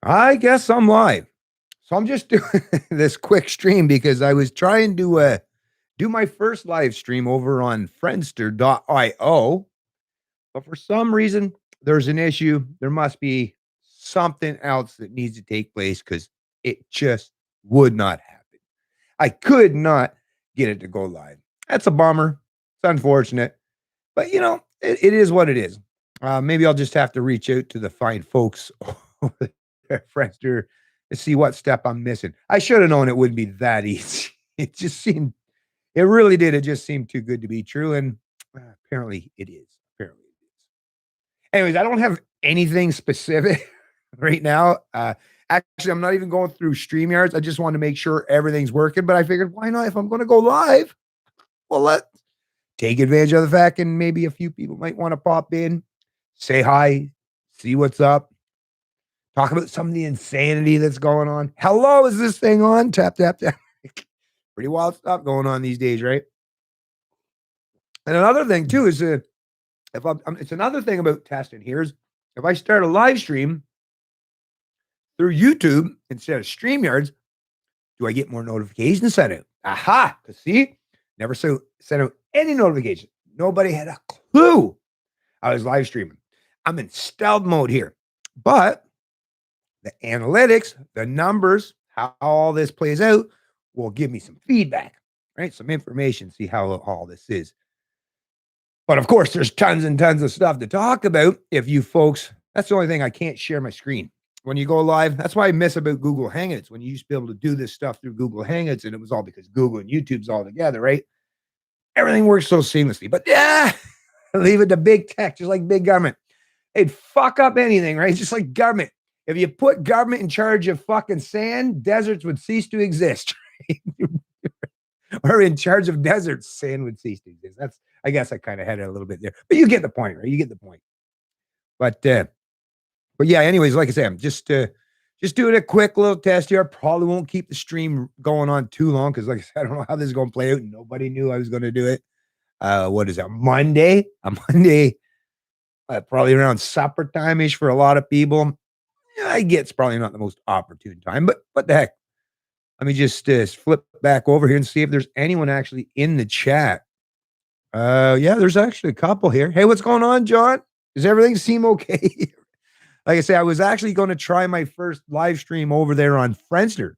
I guess I'm live. So I'm just doing this quick stream because I was trying to do my first live stream over on Friendster.io, but for some reason there's an issue. There must be something else that needs to take place because it just would not happen. I could not get it to go live. That's a bummer. It's unfortunate, but it is what it is. Maybe I'll just have to reach out to the fine folks over there at Friendster to see what step I'm missing. I should have known it wouldn't be that easy. It really did. It just seemed too good to be true. And apparently it is. Apparently it is. Anyways, I don't have anything specific right now. Actually, I'm not even going through StreamYards. I just want to make sure everything's working. But I figured, why not? If I'm going to go live, well, let's take advantage of the fact, and maybe a few people might want to pop in, say hi, see what's up, talk about some of the insanity that's going on. Hello, is this thing on? Tap, tap, tap. Pretty wild stuff going on these days, right? And another thing too is it's another thing about testing here is if I start a live stream through YouTube instead of StreamYards, do I get more notifications sent out? Aha! Because see, never sent out any notification. Nobody had a clue I was live streaming. I'm in stealth mode here, but the analytics, the numbers, how all this plays out will give me some feedback, right? Some information, see how all this is. But of course, there's tons and tons of stuff to talk about. If you folks, that's the only thing I can't share my screen when you go live. That's why I miss about Google Hangouts. When you used to be able to do this stuff through Google Hangouts, and it was all because Google and YouTube's all together, right? Everything works so seamlessly. But yeah, leave it to big tech, just like big government. They'd fuck up anything, right? Just like government. If you put government in charge of fucking sand, deserts would cease to exist. Right? Or in charge of deserts, sand would cease to exist. I guess I kind of had it a little bit there, but you get the point, right? You get the point. But yeah. Anyways, like I say, I'm just doing a quick little test here. I probably won't keep the stream going on too long because, like I said, I don't know how this is going to play out. Nobody knew I was going to do it. What is that? Monday? A Monday, probably around supper time ish for a lot of people. I get it's probably not the most opportune time, but what the heck? Let me just flip back over here and see if there's anyone actually in the chat. Yeah, there's actually a couple here. Hey, what's going on, John? Does everything seem okay? Like I say, I was actually going to try my first live stream over there on Friendster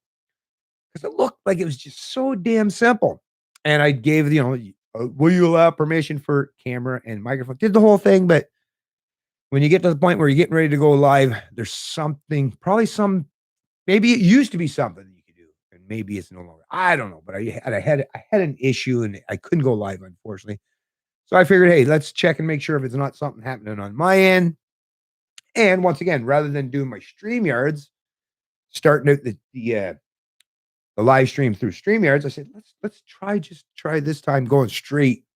because it looked like it was just so damn simple. And I gave, will you allow permission for camera and microphone? Did the whole thing, but when you get to the point where you're getting ready to go live, there's something, maybe it used to be something you could do, and maybe it's no longer. I don't know, but I had an issue and I couldn't go live, unfortunately. So I figured, hey, let's check and make sure if it's not something happening on my end. And once again, rather than doing my StreamYards, starting out the live stream through StreamYards, I said, let's try this time going straight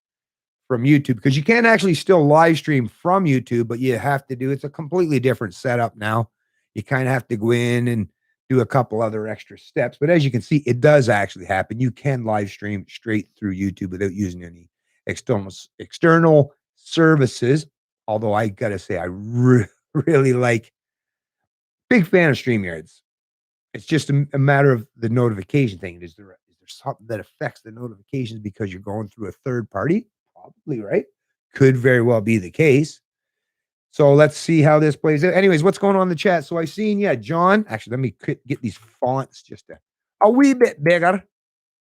from YouTube, because you can actually still live stream from YouTube, but you have to it's a completely different setup now. You kind of have to go in and do a couple other extra steps. But as you can see, it does actually happen. You can live stream straight through YouTube without using any external services. Although I got to say, I really like, big fan of StreamYards. It's just a matter of the notification thing. Is there something that affects the notifications because you're going through a third party? Probably, right? Could very well be the case. So let's see how this plays out. Anyways, what's going on in the chat? So I seen, John. Actually, let me get these fonts just a wee bit bigger.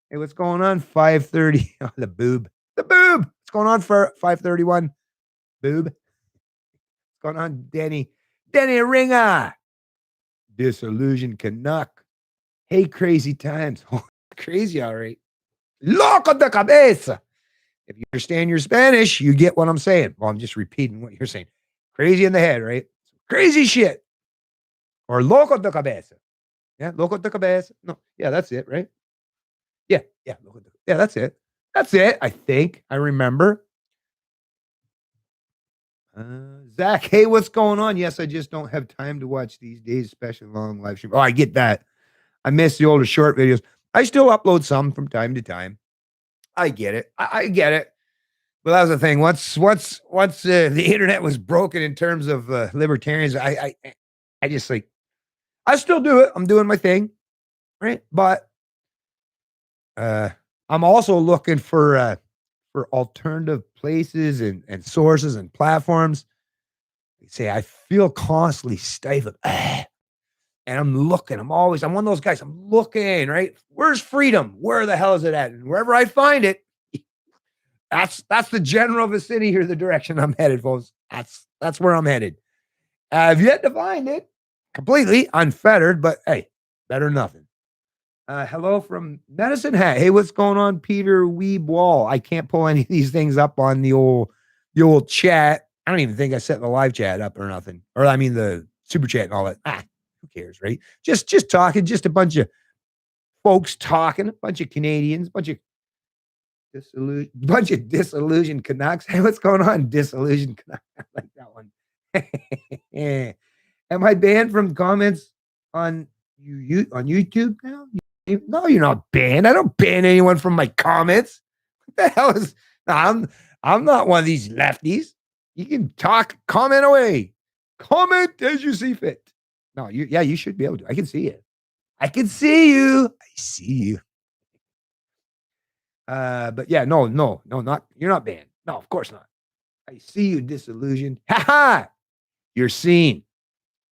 Hey, what's going on? 5:30. Oh, the boob. What's going on for 5:31? Boob. What's going on, Denny? Denny Ringer. Disillusioned Canuck. Hey, crazy times. Crazy, all right. Loco de cabeza. If you understand your Spanish, you get what I'm saying. Well, I'm just repeating what you're saying. Crazy in the head, right? Crazy shit. Or loco de cabeza. Yeah, loco de cabeza. No, yeah, that's it, right? Yeah, that's it. That's it, I think. I remember. Zach, hey, what's going on? Yes, I just don't have time to watch these days, especially long live stream. Oh, I get that. I miss the older short videos. I still upload some from time to time. I get it. I get it. Well, that was the thing. Once the internet was broken in terms of libertarians, I just I still do it. I'm doing my thing, right? But I'm also looking for alternative places and sources and platforms. They say I feel constantly stifled. And I'm looking. I'm one of those guys. I'm looking, right? Where's freedom? Where the hell is it at? And wherever I find it, that's the general vicinity here, the direction I'm headed, folks. That's where I'm headed. I've yet to find it completely unfettered, but hey, better than nothing. Hello from Medicine Hat. Hey, what's going on, Peter Weeb Wall? I can't pull any of these things up on the old chat. I don't even think I set the live chat up or nothing. Or I mean the super chat and all that. Who cares, right? Just talking, just a bunch of folks talking, a bunch of Canadians, a bunch of disillusioned Canucks. Hey, what's going on, disillusioned Canucks? I like that one. Am I banned from comments on YouTube now? No, you're not banned. I don't ban anyone from my comments. What the hell is? I'm not one of these lefties. You can talk, comment away, comment as you see fit. No, you should be able to. I can see it. I can see you. I see you. But yeah, no, not you're not banned. No, of course not. I see you, disillusioned. Ha ha! You're seen.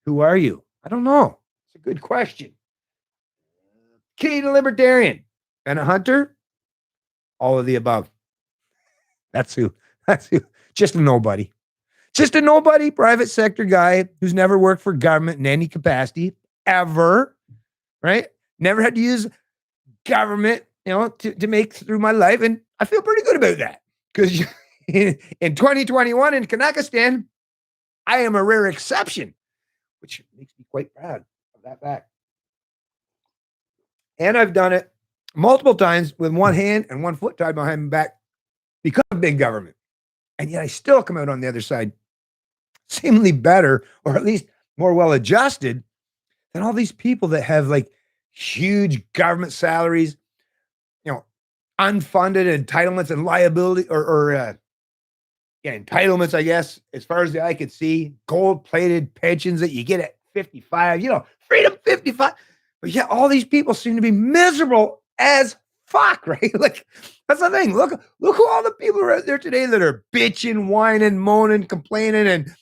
Who are you? I don't know. It's a good question. Canadian Libertarian and a hunter. All of the above. That's who. Just a nobody. Just a nobody private sector guy who's never worked for government in any capacity ever. Right? Never had to use government, to make through my life. And I feel pretty good about that because in 2021 in Kanakistan, I am a rare exception, which makes me quite proud of that fact. And I've done it multiple times with one hand and one foot tied behind my back because of big government. And yet I still come out on the other side seemingly better, or at least more well adjusted than all these people that have like huge government salaries, unfunded entitlements and liability or entitlements, I guess, as far as the eye could see, gold-plated pensions that you get at 55, freedom 55. But yeah, all these people seem to be miserable as fuck, right? Like, that's the thing. Look who all the people are out there today that are bitching, whining, moaning, complaining, and,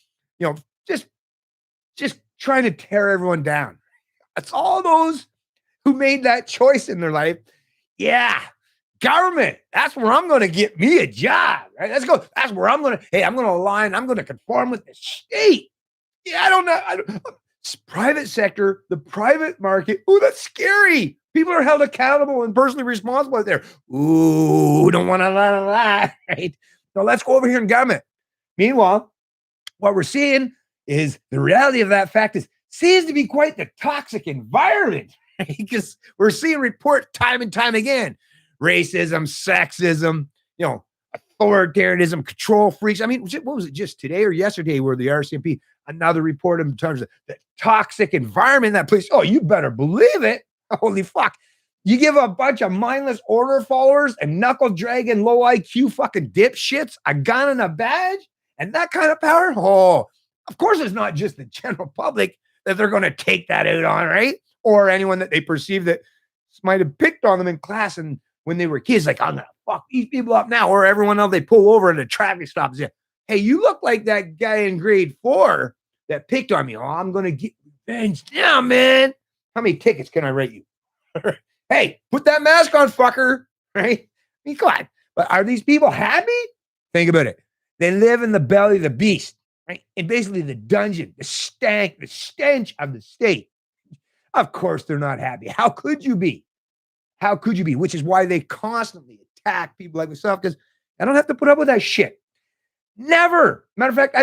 just trying to tear everyone down. It's all those who made that choice in their life. Yeah. Government, that's where I'm going to get me a job, right? Let's go. That's where I'm going to align. I'm going to conform with the state. Yeah, I don't know. Private sector, the private market. Ooh, that's scary. People are held accountable and personally responsible out there. Ooh, don't want to lie, right? So let's go over here in government. Meanwhile, what we're seeing is the reality of that fact seems to be quite the toxic environment, right? Because we're seeing report time and time again. Racism, sexism, authoritarianism, control freaks. I mean, what was it just today or yesterday where the RCMP, another report in terms of the toxic environment in that place? Oh, you better believe it. Holy fuck. You give a bunch of mindless order followers and knuckle dragging low IQ fucking dipshits a gun and a badge and that kind of power? Oh, of course it's not just the general public that they're going to take that out on, right? Or anyone that they perceive that might have picked on them in class and when they were kids, like, I'm going to fuck these people up now, or everyone else they pull over and the traffic stops. Hey, you look like that guy in grade 4 that picked on me. Oh, I'm going to get revenge now, man. How many tickets can I write you? Hey, put that mask on, fucker. Right? I mean, come on. But are these people happy? Think about it. They live in the belly of the beast, right? And basically the dungeon, the stench of the state. Of course they're not happy. How could you be? How could you be? Which is why they constantly attack people like myself, because I don't have to put up with that shit. Never. Matter of fact,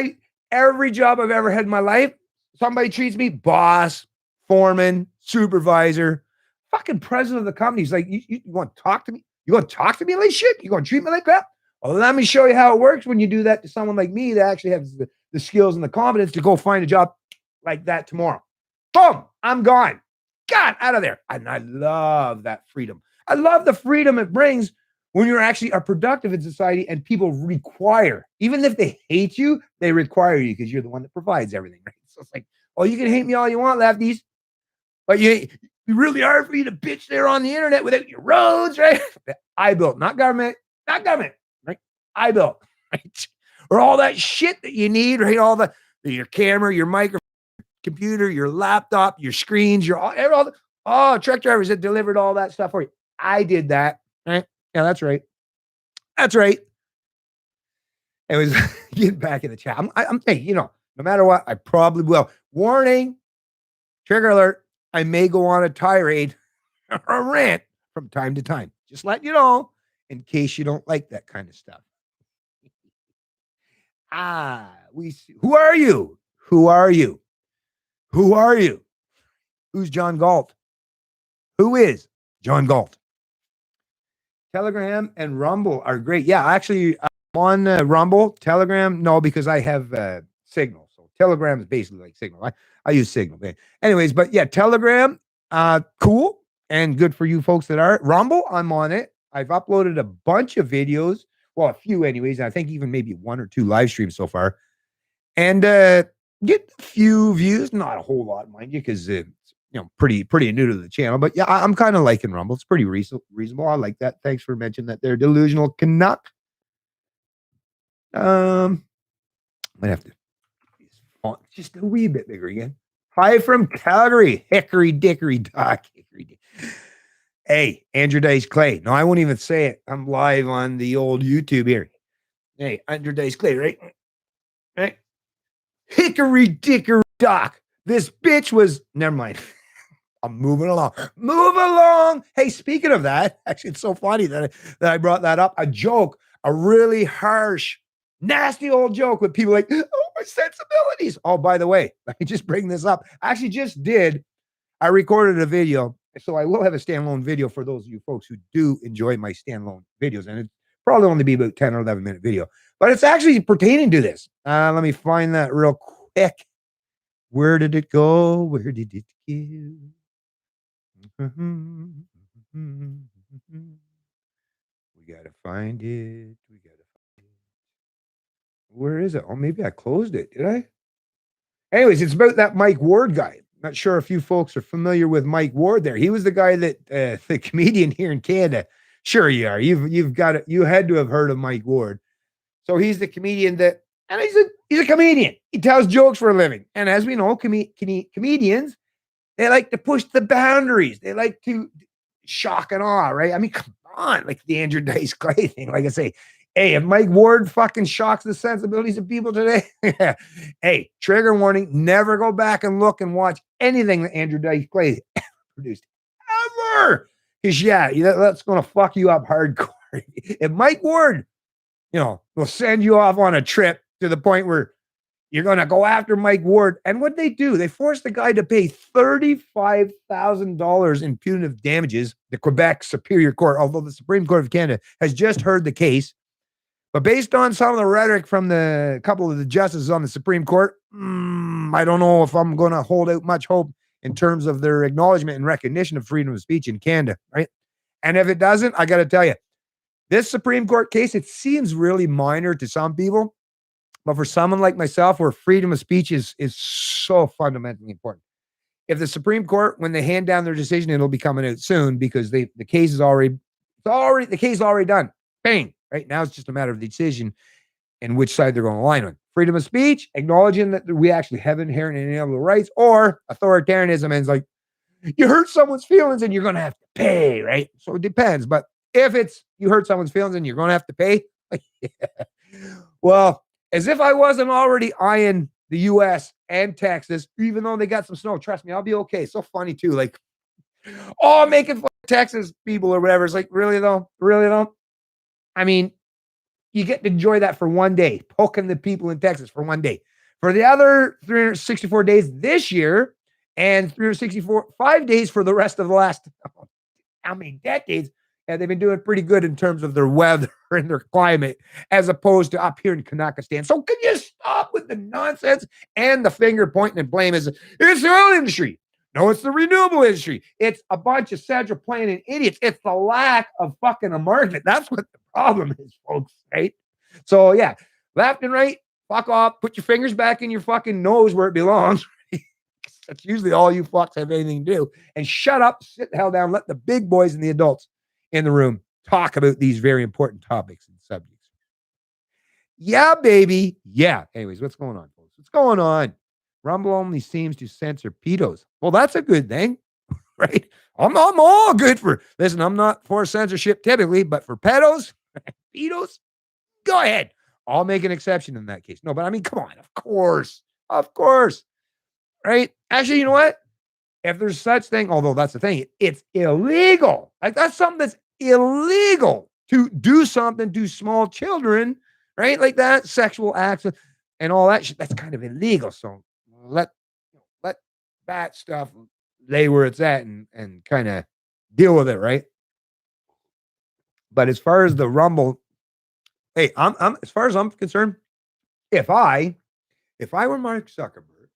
every job I've ever had in my life, somebody treats me boss, foreman, supervisor, fucking president of the company. He's like, you want to talk to me? You want to talk to me like shit? You going to treat me like crap? Well, let me show you how it works when you do that to someone like me that actually has the skills and the confidence to go find a job like that tomorrow. Boom, I'm gone. God, out of there. And I love that freedom. I love the freedom it brings when you're actually are productive in society and people require, even if they hate you, they require you because you're the one that provides everything. Right? So it's like, oh, you can hate me all you want, lefties. But you really hard for you to bitch there on the internet without your roads, right? I built, not government, right? I built, right? Or all that shit that you need, right? All your camera, your microphone, computer, your laptop, your screens, truck drivers that delivered all that stuff for you. I did that, right? Yeah, that's right. That's right. It was getting back in the chat. I'm saying, no matter what, I probably will. Warning, trigger alert, I may go on a tirade or a rant from time to time. Just let you know in case you don't like that kind of stuff. Who are you? Who are you? Who are you? Who's John Galt? Who is John Galt? Telegram and Rumble are great. Yeah, actually, I'm on Rumble. Telegram, no, because I have Signal. So Telegram is basically like Signal. I use Signal. Man. Anyways, but yeah, Telegram, cool and good for you folks that are. Rumble, I'm on it. I've uploaded a bunch of videos. Well, a few anyways. I think even maybe 1 or 2 live streams so far. And get a few views. Not a whole lot, mind you, because pretty new to the channel, but yeah, I'm kind of liking Rumble. It's pretty reasonable. I like that. Thanks for mentioning that. They're delusional Canuck. Might have to just a wee bit bigger again. Hi from Calgary, Hickory Dickory Dock. Hey, Andrew Dice Clay. No, I won't even say it. I'm live on the old YouTube here. Hey, Andrew Dice Clay, right? Right. Hickory Dickory Dock. This bitch was. Never mind. I'm moving along. Move along. Hey, speaking of that, actually, it's so funny that I brought that up. A joke, a really harsh, nasty old joke with people like, oh, my sensibilities. Oh, by the way, let me just bring this up. I actually just did. I recorded a video, so I will have a standalone video for those of you folks who do enjoy my standalone videos, and it's probably only be about 10 or 11 minute video, but it's actually pertaining to this. Let me find that real quick. Where did it go? Where did it go? We gotta find it. Where is it? Oh, maybe I closed it. Did I? Anyways, it's about that Mike Ward guy. Not sure if you folks are familiar with Mike Ward there. He was the guy that the comedian here in Canada. Sure you are. You've got it. You had to have heard of Mike Ward. So he's the comedian that, and he's a comedian. He tells jokes for a living. And as we know, comedians, they like to push the boundaries. They like to shock and awe, right? I mean, come on, like the Andrew Dice Clay thing. Like I say, hey, if Mike Ward fucking shocks the sensibilities of people today, hey, trigger warning, never go back and look and watch anything that Andrew Dice Clay produced. Ever. Because, yeah, that's going to fuck you up hardcore. If Mike Ward, will send you off on a trip to the point where you're going to go after Mike Ward. And what they do, they force the guy to pay $35,000 in punitive damages. The Quebec Superior Court, although the Supreme Court of Canada has just heard the case. But based on some of the rhetoric from the couple of the justices on the Supreme Court, I don't know if I'm going to hold out much hope in terms of their acknowledgement and recognition of freedom of speech in Canada, right? And if it doesn't, I got to tell you, this Supreme Court case, it seems really minor to some people. But for someone like myself, where freedom of speech is so fundamentally important. If the Supreme Court, when they hand down their decision, it'll be coming out soon because the case is already done. Bang. Right now, it's just a matter of the decision and which side they're going to align on. Freedom of speech, acknowledging that we actually have inherent and inalienable rights, or authoritarianism, and it's like, you hurt someone's feelings and you're going to have to pay, right? So it depends. But if it's you hurt someone's feelings and you're going to have to pay, well, as if I wasn't already eyeing the U.S. and Texas, even though they got some snow. Trust me, I'll be okay. So funny, too. Like, making fun of Texas people or whatever. It's like, really, though? Really, though? I mean, you get to enjoy that for one day, poking the people in Texas for one day. For the other 364 days this year and 5 days for the rest of the last, how many decades, and they've been doing pretty good in terms of their weather and their climate, as opposed to up here in Kanakistan. So can you stop with the nonsense and the finger pointing and blame? It's the oil industry. No, it's the renewable industry. It's a bunch of central planning idiots. It's the lack of fucking a market. That's what the problem is, folks, right? So, yeah, left and right, fuck off. Put your fingers back in your fucking nose where it belongs. That's usually all you fucks have anything to do. And shut up, sit the hell down, let the big boys and the adults in the room talk about these very important topics and subjects. Yeah, baby. Yeah. Anyways, what's going on, folks? What's going on? Rumble only seems to censor pedos. Well, that's a good thing, right? I'm all good for, listen, I'm not for censorship typically, but for pedos, pedos, go ahead. I'll make an exception in that case. No, but I mean, come on, of course, right? Actually, you know what? If there's such thing, although that's the thing, it's illegal. Like that's something that's illegal to do something to small children, right? Like that, sexual acts and all that shit. That's kind of illegal. So let that stuff lay where it's at and kind of deal with it, right? But as far as the Rumble, hey, I'm as far as I'm concerned, if I were Mark Zuckerberg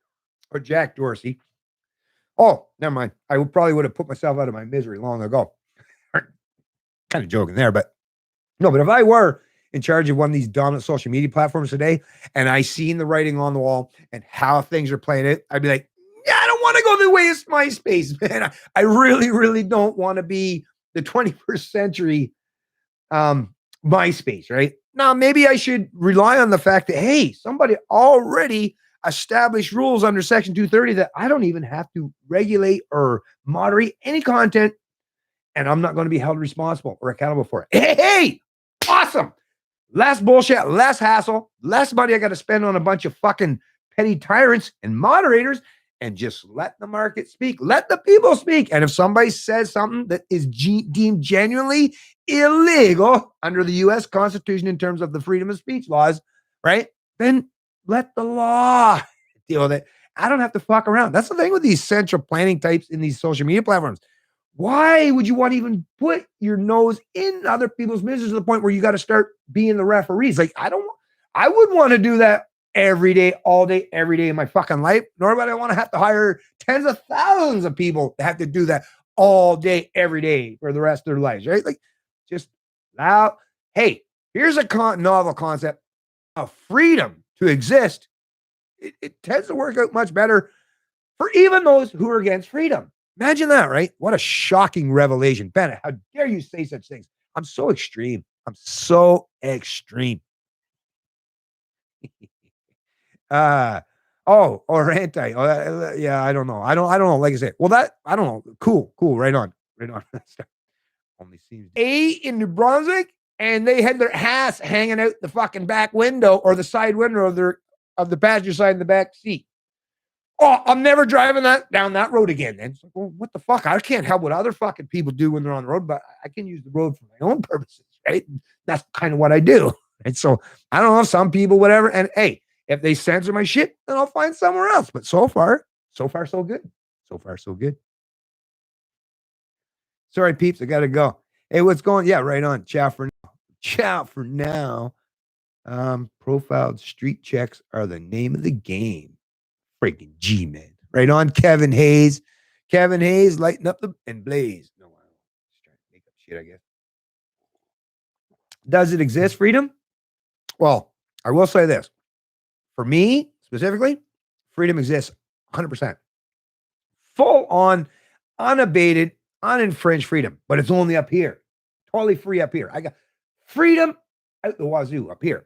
or Jack Dorsey, oh, never mind. I probably would have put myself out of my misery long ago. Kind of joking there, but no, but if I were in charge of one of these dominant social media platforms today and I seen the writing on the wall and how things are playing it, I'd be like, yeah, I don't want to go the way of MySpace, man. I really, really don't want to be the 21st century MySpace, right? Now, maybe I should rely on the fact that, hey, somebody already established rules under Section 230 that I don't even have to regulate or moderate any content, and I'm not going to be held responsible or accountable for it. Hey, awesome. Less bullshit, less hassle, less money I got to spend on a bunch of fucking petty tyrants and moderators, and just let the market speak. Let the people speak. And if somebody says something that is deemed genuinely illegal under the U.S. Constitution in terms of the freedom of speech laws, right? Then let the law deal with it. I don't have to fuck around. That's the thing with these central planning types in these social media platforms. Why would you want to even put your nose in other people's business to the point where you got to start being the referees? Like, I wouldn't want to do that every day, all day, every day in my fucking life. Nor would I want to have to hire tens of thousands of people to have to do that all day, every day for the rest of their lives, right? Like, just allow, hey, here's a novel concept of freedom to exist. It tends to work out much better for even those who are against freedom. Imagine that, right? What a shocking revelation. Bennett, how dare you say such things? I'm so extreme. I'm so extreme. Or anti. Oh, yeah, I don't know. I don't know. Like I said, well, that I don't know. Cool. Right on. Only seems in New Brunswick, and they had their ass hanging out the fucking back window or the side window of the passenger side in the back seat. Oh, I'm never driving down that road again. Then it's like, well, what the fuck? I can't help what other fucking people do when they're on the road, but I can use the road for my own purposes, right? That's kind of what I do. And so I don't know, some people, whatever. And hey, if they censor my shit, then I'll find somewhere else. But so far, so good. So far, so good. Sorry, peeps, I gotta go. Hey, what's going? Yeah, right on. Ciao for now. Profiled street checks are the name of the game. Freaking G, man. Right on, Kevin Hayes. Lighten up and blaze. No, I don't. Just trying to make up shit, I guess. Does it exist, freedom? Well, I will say this. For me, specifically, freedom exists 100%. Full on, unabated, uninfringed freedom. But it's only up here. Totally free up here. I got freedom out the wazoo up here.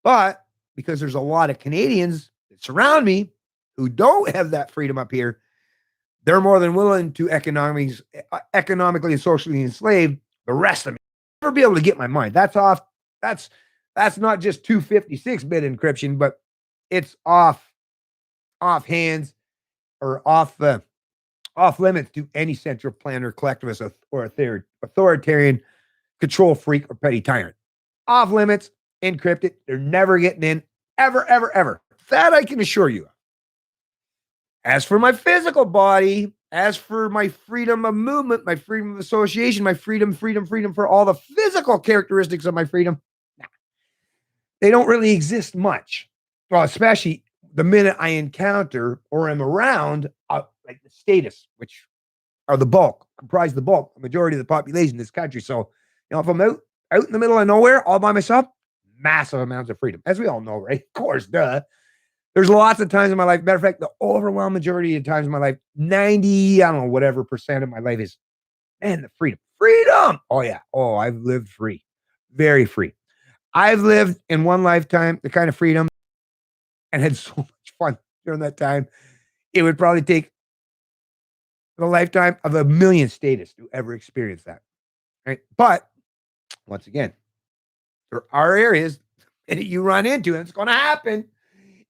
But because there's a lot of Canadians that surround me who don't have that freedom up here, they're more than willing to economically and socially enslave the rest of me. I'll never be able to get my mind. That's off. That's not just 256-bit encryption, but it's off hands or off limits to any central planner, collectivist, or authoritarian control freak or petty tyrant. Off limits, encrypted. They're never getting in, ever, ever, ever. That I can assure you. As for my physical body, as for my freedom of movement, my freedom of association, my freedom for all the physical characteristics of my freedom, they don't really exist much. Well, especially the minute I encounter or am around like the status, which are comprise the bulk, the majority of the population in this country. So, if I'm out in the middle of nowhere all by myself, massive amounts of freedom, as we all know, right? Of course, duh. There's lots of times in my life. Matter of fact, the overwhelming majority of times in my life, 90, I don't know, whatever percent of my life is, man, the freedom. Freedom. Oh, yeah. Oh, I've lived free. Very free. I've lived in one lifetime the kind of freedom and had so much fun during that time. It would probably take the lifetime of a million statists to ever experience that. Right. But once again, there are areas that you run into, and it's going to happen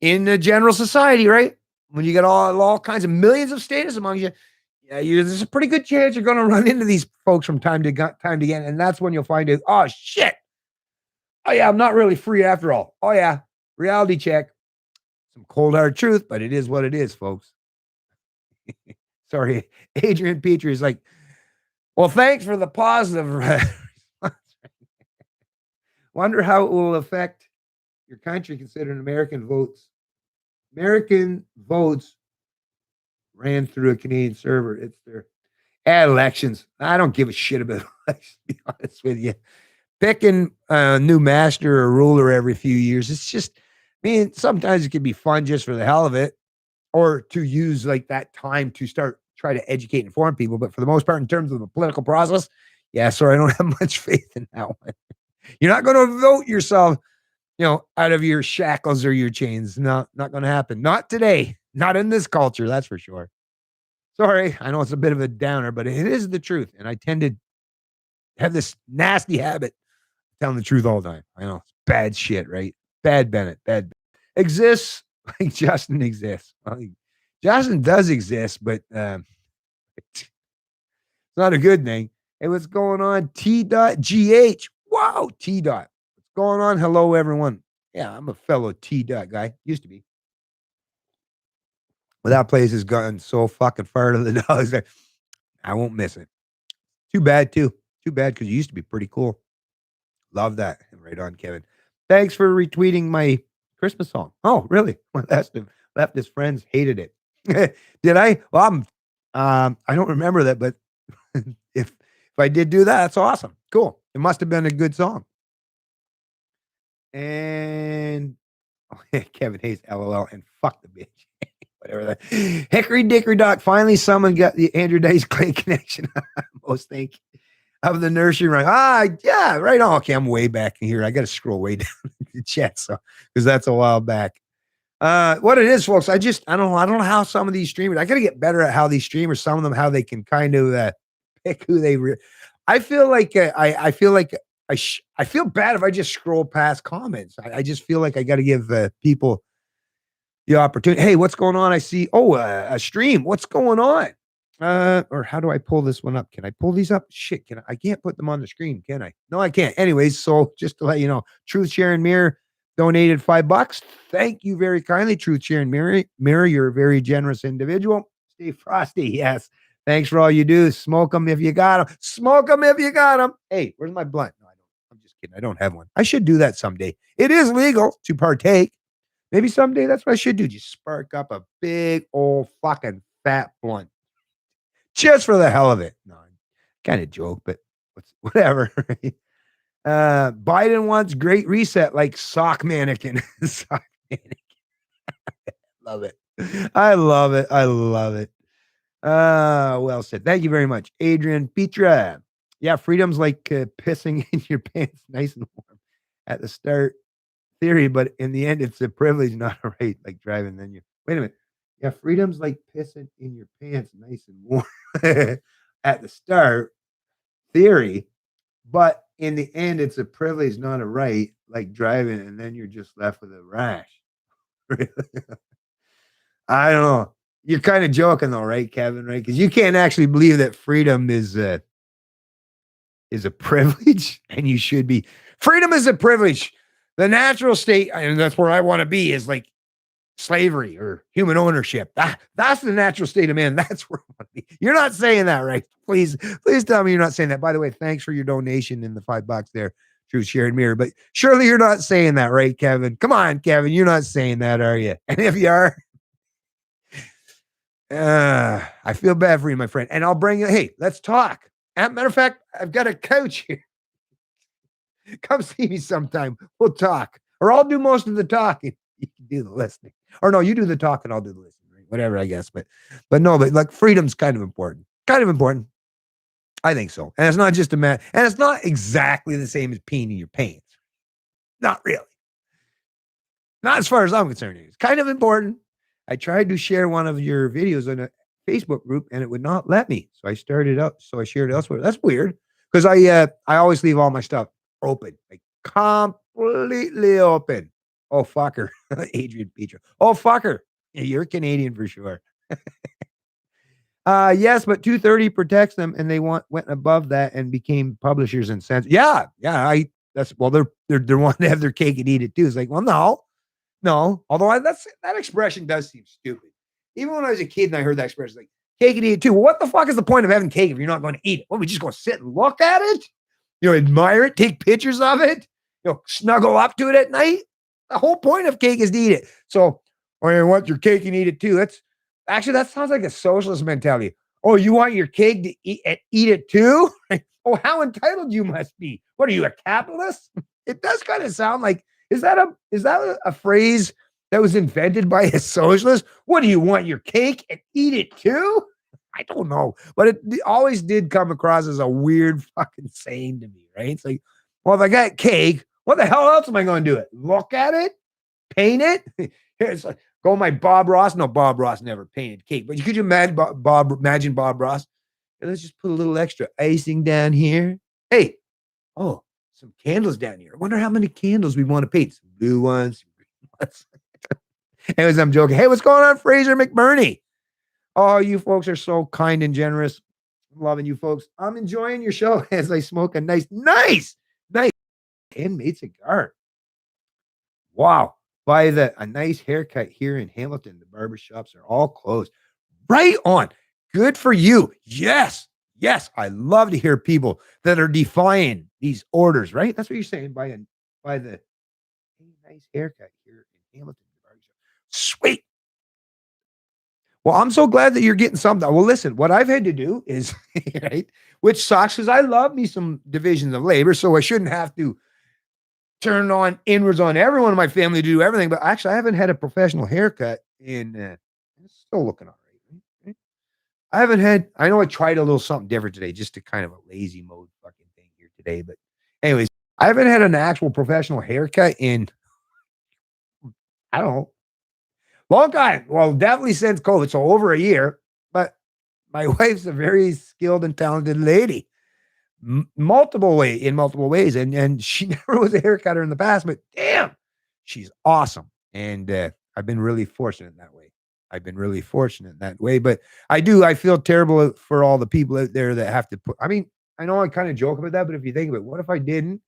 in the general society, right? When you get all kinds of millions of statists among you, yeah, there's a pretty good chance you're going to run into these folks from time to again, and that's when you'll find out, oh shit, oh yeah, I'm not really free after all. Oh yeah, reality check, some cold hard truth, but it is what it is, folks. Sorry, Adrian Petrie is like, well, thanks for the positive response. Wonder how it will affect your country considering American votes. American votes ran through a Canadian server. It's their elections. I don't give a shit about elections, to be honest with you. Picking a new master or ruler every few years, it's just, I mean, sometimes it can be fun just for the hell of it, or to use like that time to try to educate and inform people. But for the most part, in terms of the political process, yeah, sorry, I don't have much faith in that one. You're not going to vote yourself, out of your shackles or your chains. No, not going to happen. Not today. Not in this culture, that's for sure. Sorry, I know it's a bit of a downer, but it is the truth. And I tend to have this nasty habit of telling the truth all the time. I know it's bad shit, right? Bad Bennett, bad exists like Justin exists. Well, Justin does exist, but it's not a good thing. Hey, what's going on? T.GH. Wow, T. What's going on? Hello, everyone. Yeah, I'm a fellow T. Guy. Used to be. But that place has gotten so fucking far to the dogs. I won't miss it. Too bad, too. Too bad, because you used to be pretty cool. Love that. Right on, Kevin. Thanks for retweeting my Christmas song. Oh, really? My leftist friends hated it. Did I? Well, I don't remember that, but if I did do that, that's awesome. Cool. It must have been a good song. And Kevin Hayes, LOL, and fuck the bitch. Whatever that. Hickory Dickory Dock. Finally, someone got the Andrew Dice Clay connection. Most think of the nursery rhyme. Yeah, right on. Okay, I'm way back in here. I got to scroll way down the chat, because that's a while back. What it is, folks. I don't know how some of these streamers. I got to get better at how these streamers. Some of them, how they can kind of pick who they. I feel like I feel like I feel bad if I just scroll past comments. I just feel like I got to give people the opportunity. Hey, what's going on? I see. Oh, a stream. What's going on? Or how do I pull this one up? Can I pull these up? Shit, I can't put them on the screen, can I? No, I can't. Anyways, so just to let you know, Truth Sharing Mirror donated $5. Thank you very kindly, Truth Sharing Mirror. You're a very generous individual. Stay frosty. Yes. Thanks for all you do. Smoke them if you got them. Smoke them if you got them. Hey, where's my blunt? No, I don't. I'm just kidding. I don't have one. I should do that someday. It is legal to partake. Maybe someday that's what I should do. Just spark up a big old fucking fat blunt. Just for the hell of it. No, kind of joke, but whatever. Biden wants great reset like sock mannequin. Sock mannequin. Love it. I love it. I love it. Well said. Thank you very much. Adrian Petra. Yeah, freedom's like pissing in your pants nice and warm at the start. Theory, but in the end, it's a privilege, not a right, like driving. Then you wait a minute. Yeah, freedom's like pissing in your pants, nice and warm at the start. Theory, but in the end, it's a privilege, not a right, like driving, and then you're just left with a rash. I don't know. You're kind of joking, though, right, Kevin? Right? Because you can't actually believe that freedom is a privilege, and you should be. Freedom is a privilege. The natural state, and that's where I want to be, is like slavery or human ownership. That's the natural state of man. That's where I want to be. You're not saying that, right? Please tell me you're not saying that. By the way, thanks for your donation in the $5 there, Truth Shared Mirror. But surely you're not saying that, right, Kevin? Come on, Kevin. You're not saying that, are you? And if you are, I feel bad for you, my friend. And I'll bring you, hey, let's talk. As a matter of fact, I've got a couch here. Come see me sometime. We'll talk. Or I'll do most of the talking. You can do the listening. Or no, you do the talk and I'll do the listening, right? Whatever, I guess. But no, but like freedom's kind of important. Kind of important. I think so. And it's not just a man, and it's not exactly the same as peeing in your pants. Not really. Not as far as I'm concerned. It's kind of important. I tried to share one of your videos in a Facebook group and it would not let me. So I started up. So I shared it elsewhere. That's weird because I always leave all my stuff open, like completely open. Oh fucker, Adrian Petra. Oh fucker, you're Canadian for sure. Yes, but 230 protects them, and they went above that and became publishers and censors. Yeah, yeah. That's well, they're wanting to have their cake and eat it too. It's like, well, no. Although that expression does seem stupid. Even when I was a kid and I heard that expression, like cake and eat it too. Well, what the fuck is the point of having cake if you're not going to eat it? Well, we just going to sit and look at it, admire it, take pictures of it, snuggle up to it at night. The whole point of cake is to eat it. So, or you want your cake and eat it too. That sounds like a socialist mentality. Oh, you want your cake to eat it too? Oh, how entitled you must be. What are you, a capitalist? It does kind of sound like, is that a phrase that was invented by a socialist? What do you want, your cake and eat it too? I don't know, but it always did come across as a weird fucking saying to me, right? It's like, well, if I got cake, what the hell else am I going to do it? Look at it? Paint it? It's like, go my Bob Ross. No, Bob Ross never painted cake, but could you imagine imagine Bob Ross? And let's just put a little extra icing down here. Hey, oh, some candles down here. I wonder how many candles we want to paint. Some blue ones, some green ones. Anyways, I'm joking. Hey, what's going on, Fraser McBurney? Oh, you folks are so kind and generous. I'm loving you folks. I'm enjoying your show as I smoke a nice handmade cigar. Wow. Buy a nice haircut here in Hamilton. The barbershops are all closed. Right on. Good for you. Yes. I love to hear people that are defying these orders, right? That's what you're saying. Buy the nice haircut here in Hamilton. Sweet. Well, I'm so glad that you're getting something. Well, listen, what I've had to do is, right, which sucks because I love me some divisions of labor, so I shouldn't have to turn on inwards on everyone in my family to do everything. But actually, I haven't had a professional haircut in, it's still looking all right. I know I tried a little something different today, just to kind of a lazy mode fucking thing here today. But anyways, I haven't had an actual professional haircut in, I don't know, long time. Well, definitely since COVID. So over a year. But my wife's a very skilled and talented lady. Multiple ways. And she never was a haircutter in the past, but damn, she's awesome. And I've been really fortunate in that way. But I feel terrible for all the people out there that have to I know I kind of joke about that, but if you think of it, what if I didn't?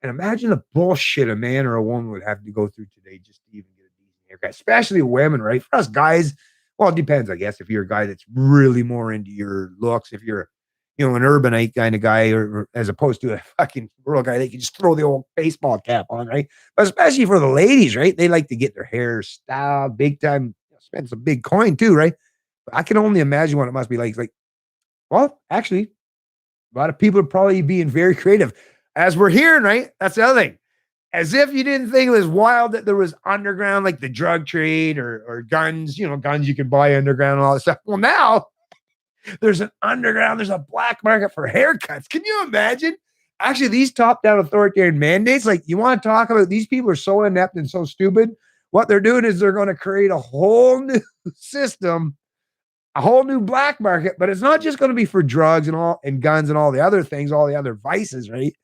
And imagine the bullshit a man or a woman would have to go through today just to even get a decent haircut, especially women, right? For us guys, well, it depends, I guess. If you're a guy that's really more into your looks, if you're, an urbanite kind of guy, or as opposed to a fucking rural guy, they can just throw the old baseball cap on, right? But especially for the ladies, right? They like to get their hair styled big time, spend some big coin too, right? But I can only imagine what it must be like. It's like, well, actually, a lot of people are probably being very creative. As we're hearing, right? That's the other thing. As if you didn't think it was wild that there was underground, like the drug trade or guns, guns you could buy underground and all that stuff. Well, now there's an underground, there's a black market for haircuts. Can you imagine? Actually, these top-down authoritarian mandates, like you want to talk about, these people are so inept and so stupid. What they're doing is they're going to create a whole new system, a whole new black market, but it's not just going to be for drugs and guns and all the other things, all the other vices, right?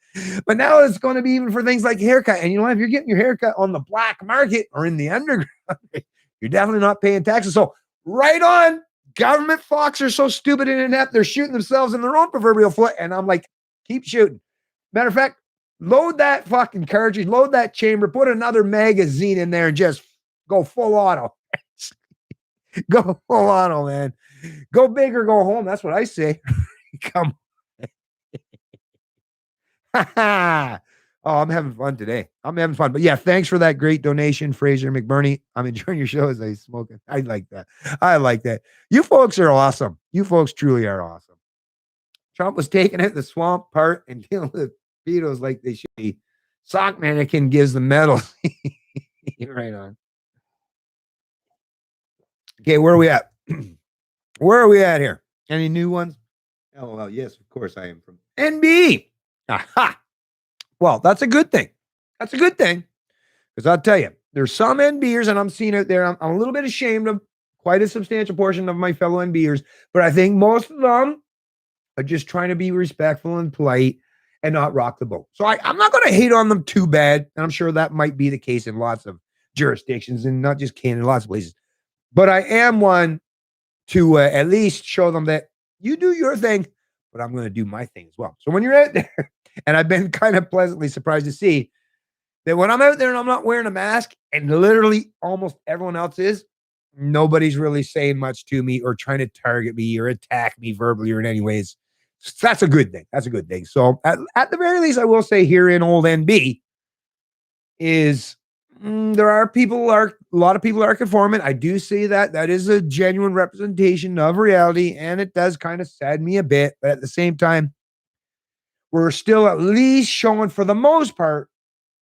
But now it's going to be even for things like haircut. And if you're getting your haircut on the black market or in the underground, you're definitely not paying taxes. So right on. Government fucks are so stupid and inept, they're shooting themselves in their own proverbial foot. And I'm like, keep shooting. Matter of fact, load that fucking cartridge, load that chamber, put another magazine in there and just go full auto. Go full auto, man. Go big or go home. That's what I say. Come on. Oh, I'm having fun today. I'm having fun. But yeah, thanks for that great donation, Fraser McBurney. I'm enjoying your show as I smoke it. I like that. You folks are awesome. You folks truly are awesome. Trump was taking it the swamp part and dealing with vetoes like they should be. Sock Mannequin gives the medal. Right on. Okay, where are we at? Where are we at here? Any new ones? Oh, well, yes, of course I am from NB. Aha. Well, that's a good thing. That's a good thing. Because I'll tell you, there's some NBers, and I'm seeing it there. I'm a little bit ashamed of quite a substantial portion of my fellow NBers, but I think most of them are just trying to be respectful and polite and not rock the boat. So I'm not going to hate on them too bad. And I'm sure that might be the case in lots of jurisdictions and not just Canada, lots of places. But I am one to at least show them that you do your thing, but I'm going to do my thing as well. So when you're out there, and I've been kind of pleasantly surprised to see that when I'm out there and I'm not wearing a mask, and literally almost everyone else is, nobody's really saying much to me or trying to target me or attack me verbally or in any ways. That's a good thing. That's a good thing. So at the very least, I will say here in old NB is there are a lot of people are conforming. I do see that. That is a genuine representation of reality, and it does kind of sadden me a bit. But at the same time, we're still at least showing, for the most part,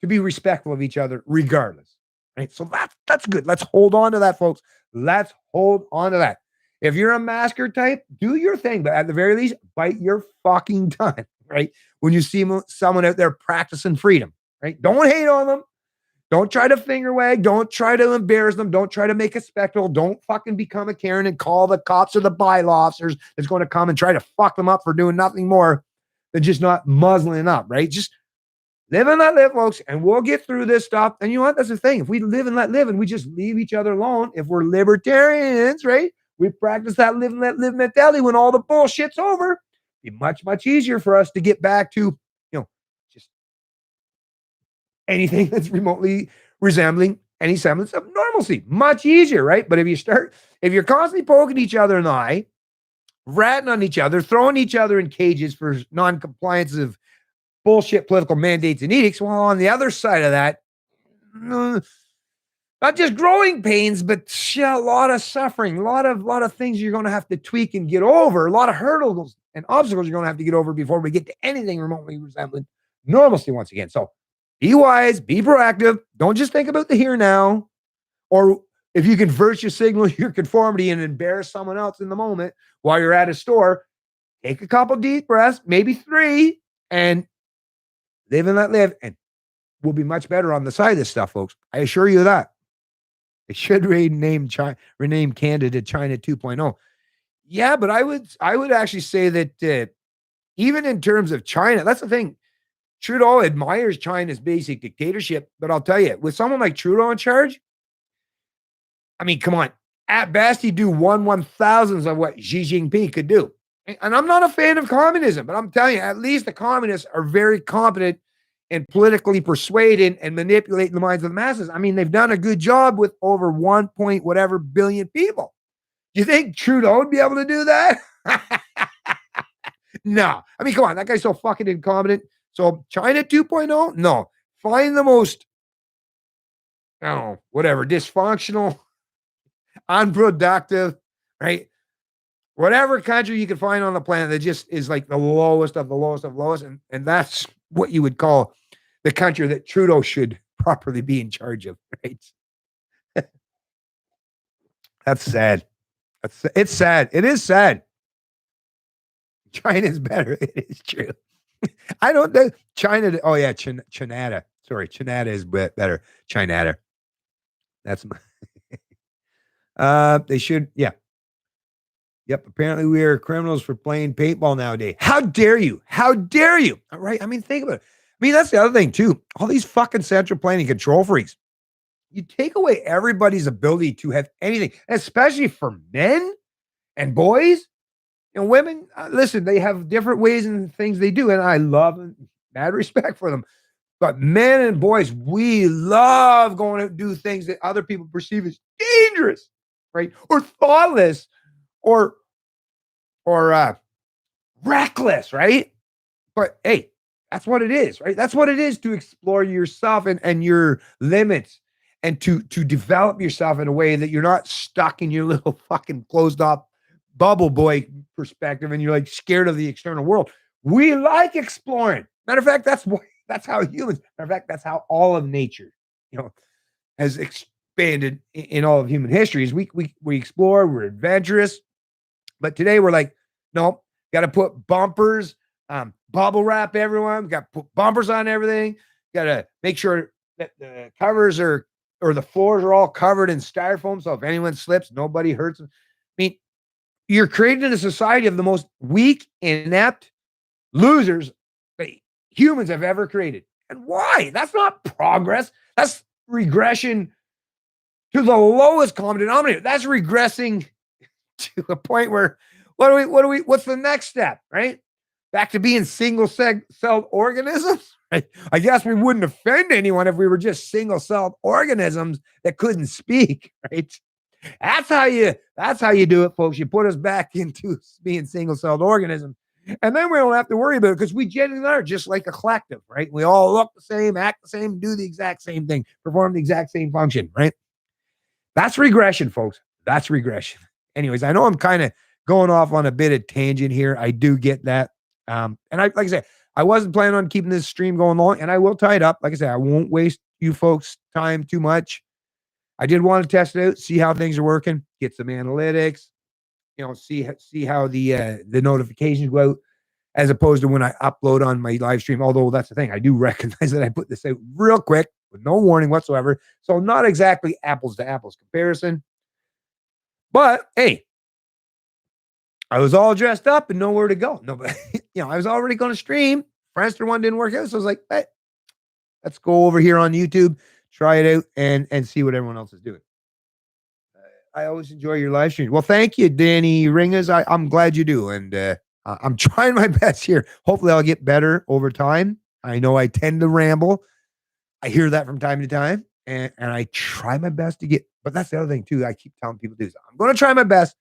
to be respectful of each other, regardless. Right? So that's good. Let's hold on to that, folks. Let's hold on to that. If you're a masker type, do your thing, but at the very least, bite your fucking tongue. Right? When you see someone out there practicing freedom, right? Don't hate on them. Don't try to finger wag. Don't try to embarrass them. Don't try to make a spectacle. Don't fucking become a Karen and call the cops or the bylaw officers that's going to come and try to fuck them up for doing nothing more than just not muzzling up, right? Just live and let live, folks, and we'll get through this stuff. And you know what? That's the thing. If we live and let live and we just leave each other alone, if we're libertarians, right? We practice that live and let live mentality when all the bullshit's over. It'd be much, much easier for us to get back to, just anything that's remotely resembling any semblance of normalcy. Much easier, right? But if you're constantly poking each other in the eye, ratting on each other, throwing each other in cages for non-compliance of bullshit political mandates and edicts, well, on the other side of that, not just growing pains, but a lot of suffering, a lot of things you're going to have to tweak and get over, a lot of hurdles and obstacles you're going to have to get over before we get to anything remotely resembling normalcy once again. So be wise, be proactive. Don't just think about the here now, or if you can virtue signal your conformity and embarrass someone else in the moment while you're at a store, take a couple deep breaths, maybe 3, and live and let live, and we'll be much better on the side of this stuff, folks. I assure you that. It should rename Canada China 2.0. Yeah, but I would actually say that even in terms of China, that's the thing. Trudeau admires China's basic dictatorship, but I'll tell you, with someone like Trudeau in charge, I mean, come on. At best, he'd do 1/1000th of what Xi Jinping could do. And I'm not a fan of communism, but I'm telling you, at least the communists are very competent in politically persuading and manipulating the minds of the masses. I mean, they've done a good job with over 1 point whatever billion people. Do you think Trudeau would be able to do that? No. I mean, come on. That guy's so fucking incompetent. So China 2.0? No. Find the most, I don't know, whatever, dysfunctional, unproductive, right? Whatever country you can find on the planet that just is like the lowest of the lowest of lowest. And that's what you would call the country that Trudeau should properly be in charge of, right? That's sad. It's sad. It is sad. China is better. It is true. I don't know. China. Oh, yeah. Chinada. Sorry. Chinada is better. Chinada. That's they should. Yeah. Yep. Apparently we are criminals for playing paintball nowadays. How dare you? How dare you? All right. I mean, think about it. I mean, that's the other thing too. All these fucking central planning control freaks. You take away everybody's ability to have anything, especially for men and boys. And women, listen, they have different ways and things they do. And I love and mad respect for them. But men and boys, we love going to do things that other people perceive as dangerous, right? Or thoughtless, or reckless, right? But hey, that's what it is, right? That's what it is to explore yourself and your limits, and to develop yourself in a way that you're not stuck in your little fucking closed off bubble boy perspective and you're like scared of the external world. We like exploring. Matter of fact, that's how humans, matter of fact, that's how all of nature, has expanded in all of human history is we explore, we're adventurous. But today we're like, no, got to put bumpers, bubble wrap everyone. Got to put bumpers on everything. Got to make sure that the covers are or the floors are all covered in styrofoam. So if anyone slips, nobody hurts them. I mean, you're creating a society of the most weak, inept losers that humans have ever created. And why? That's not progress. That's regression to the lowest common denominator. That's regressing to a point where what's the next step, right? Back to being single-celled organisms, right? I guess we wouldn't offend anyone if we were just single-celled organisms that couldn't speak, right? That's how you do it, folks. You put us back into being single-celled organisms. And then we don't have to worry about it because we genuinely are just like a collective, right? We all look the same, act the same, do the exact same thing, perform the exact same function, right? That's regression, folks. That's regression. Anyways, I know I'm kind of going off on a bit of tangent here. I do get that. And like I said, I wasn't planning on keeping this stream going long, and I will tie it up. Like I said, I won't waste you folks' time too much. I did want to test it out, see how things are working, get some analytics, see how the notifications go out, as opposed to when I upload on my live stream. Although that's the thing, I do recognize that I put this out real quick with no warning whatsoever. So not exactly apples to apples comparison. But hey, I was all dressed up and nowhere to go. No, but I was already going to stream. Friendster one didn't work out. So I was like, hey, let's go over here on YouTube, try it out and see what everyone else is doing. I always enjoy your live stream. Well, thank you, Danny Ringas. I'm glad you do. And I'm trying my best here. Hopefully I'll get better over time. I know I tend to ramble. I hear that from time to time. And I try my best to get, but that's the other thing too. I keep telling people to do. I'm going to try my best,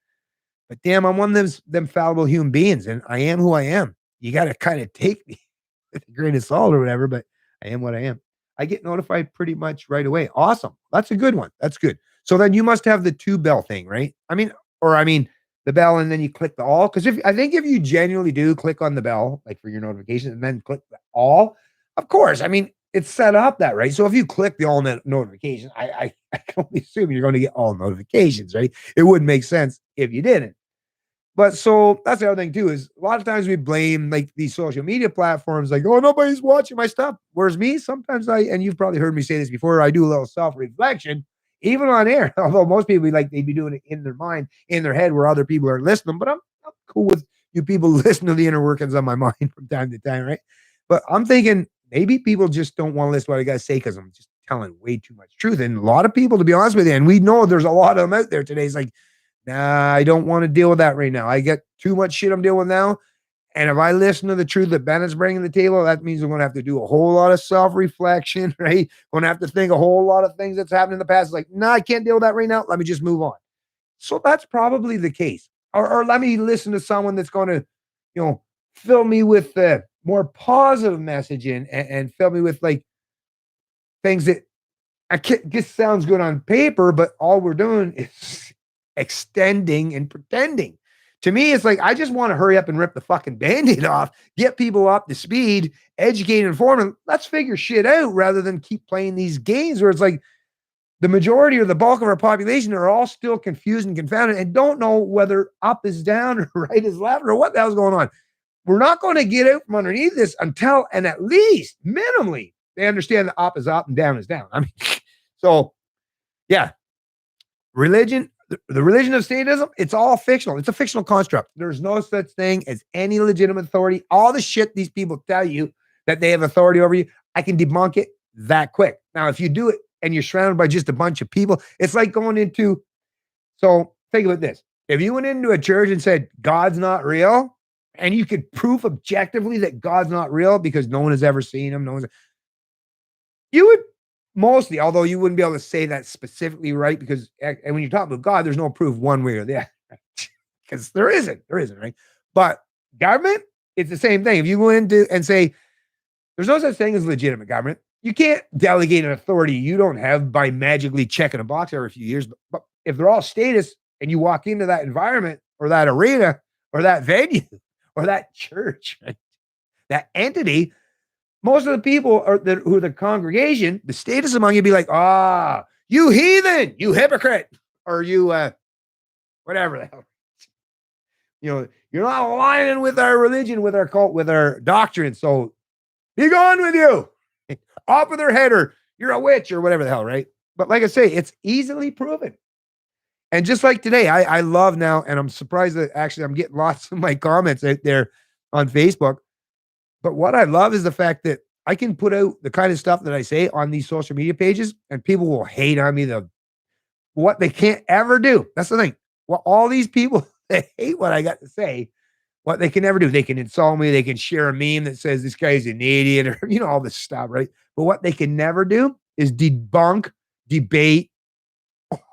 but damn, I'm one of them fallible human beings and I am who I am. You got to kind of take me with a grain of salt or whatever, but I am what I am. I get notified pretty much right away. Awesome. That's a good one. That's good. So then you must have the 2-bell thing, right? I mean, the bell and then you click the all. Because if you genuinely do click on the bell, like for your notifications and then click the all, of course, I mean, it's set up that, right? So if you click the all notifications, I can only assume you're going to get all notifications, right? It wouldn't make sense if you didn't. But so that's the other thing too, is a lot of times we blame like these social media platforms, like, oh, nobody's watching my stuff. Whereas me, sometimes and you've probably heard me say this before, I do a little self-reflection, even on air. Although most people they'd be doing it in their mind, in their head where other people are listening. But I'm cool with you people listening to the inner workings of my mind from time to time, right? But I'm thinking maybe people just don't want to listen to what I got to say because I'm just telling way too much truth. And a lot of people, to be honest with you, and we know there's a lot of them out there today. It's like, nah, I don't want to deal with that right now. I get too much shit I'm dealing with now. And if I listen to the truth that Ben is bringing to the table, that means I'm going to have to do a whole lot of self-reflection, right? Going to have to think a whole lot of things that's happened in the past. It's like, nah, I can't deal with that right now. Let me just move on. So that's probably the case. Or let me listen to someone that's going to, fill me with more positive messaging and fill me with like things that just sounds good on paper, but all we're doing is extending and pretending. To me, it's like, I just want to hurry up and rip the fucking Band-Aid off, get people up to speed, educate, inform, and let's figure shit out rather than keep playing these games where it's like the majority or the bulk of our population are all still confused and confounded and don't know whether up is down or right is left or what the hell's going on. We're not going to get out from underneath this until, and at least minimally, they understand that up is up and down is down. I mean, so yeah, religion, the religion of statism, it's all fictional. It's a fictional construct. There's no such thing as any legitimate authority. All the shit these people tell you that they have authority over you, I can debunk it that quick. Now, if you do it and you're surrounded by just a bunch of people, it's like going into, so think about this. If you went into a church and said, God's not real, and you could prove objectively that God's not real because no one has ever seen him, you would mostly, although you wouldn't be able to say that specifically, right? Because and when you're talking about God, there's no proof one way or the other. Because there isn't, right? But government, it's the same thing. If you go into and say, there's no such thing as legitimate government, you can't delegate an authority you don't have by magically checking a box every few years. But if they're all status and you walk into that environment or that arena or that venue or that church, right? That entity, most of the people who are the congregation, the status among you be like, You heathen, you hypocrite, or you whatever the hell. You're not aligning with our religion, with our cult, with our doctrine. So be gone with you. Off with her head, or you're a witch, or whatever the hell, right? But like I say, it's easily proven. And just like today, I love now, and I'm surprised that actually I'm getting lots of my comments out there on Facebook. But what I love is the fact that I can put out the kind of stuff that I say on these social media pages, and people will hate on me what they can't ever do. That's the thing. Well, all these people that hate what I got to say, what they can never do. They can insult me. They can share a meme that says this guy's an idiot, or all this stuff, right? But what they can never do is debunk, debate,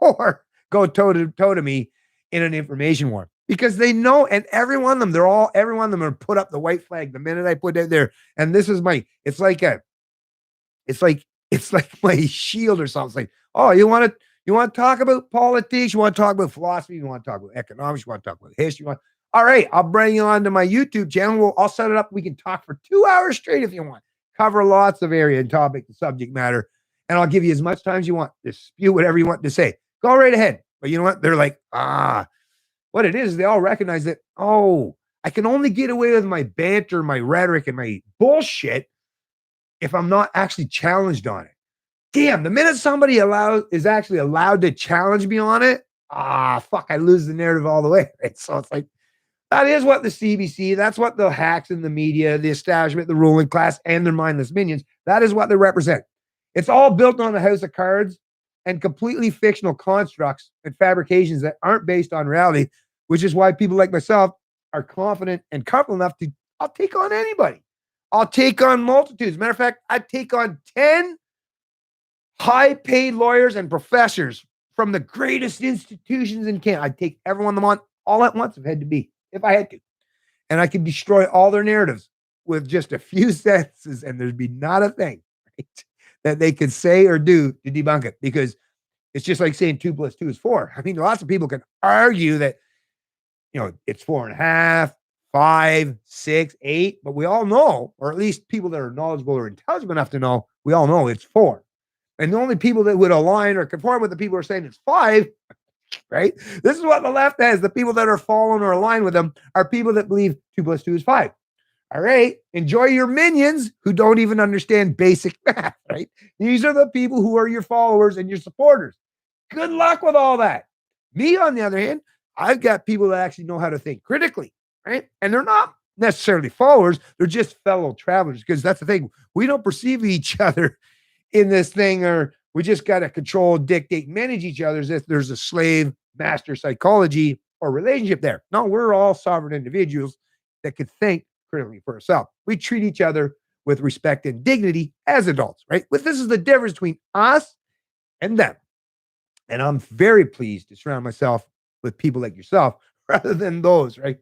or go toe to me in an information war, because they know, and every one of them, every one of them are put up the white flag the minute I put it there. And this is it's like my shield or something. It's like, oh, you want to talk about politics? You want to talk about philosophy? You want to talk about economics? You want to talk about history? All right, I'll bring you on to my YouTube channel. I'll set it up. We can talk for 2 hours straight if you want. Cover lots of area and topic and subject matter. And I'll give you as much time as you want to spew whatever you want to say. Go right ahead. But you know what? They're like, what it is, they all recognize that, I can only get away with my banter, my rhetoric, and my bullshit if I'm not actually challenged on it. Damn, the minute somebody is actually allowed to challenge me on it, fuck, I lose the narrative all the way. Right? So it's like, that is what the CBC, that's what the hacks in the media, the establishment, the ruling class, and their mindless minions, that is what they represent. It's all built on a house of cards and completely fictional constructs and fabrications that aren't based on reality, which is why people like myself are confident and comfortable enough I'll take on anybody. I'll take on multitudes. Matter of fact, I'd take on 10 high-paid lawyers and professors from the greatest institutions in Canada. I'd take every one of them on all at once if I had to. And I could destroy all their narratives with just a few sentences, and there'd be not a thing, right, that they could say or do to debunk it, because it's just like saying 2 + 2 is 4. I mean, lots of people can argue that, it's 4.5, 5, 6, 8, but we all know, or at least people that are knowledgeable or intelligent enough to know, we all know it's 4. And the only people that would align or conform with the people who are saying it's 5, right? This is what the left has. The people that are following or aligned with them are people that believe 2 + 2 is 5. All right. Enjoy your minions who don't even understand basic math, right? These are the people who are your followers and your supporters. Good luck with all that. Me, on the other hand, I've got people that actually know how to think critically, right? And they're not necessarily followers. They're just fellow travelers, because that's the thing. We don't perceive each other in this thing, or we just got to control, dictate, manage each other as if there's a slave master psychology or relationship there. No, we're all sovereign individuals that could think critically for ourselves. We treat each other with respect and dignity as adults, right? But this is the difference between us and them. And I'm very pleased to surround myself with people like yourself rather than those, right?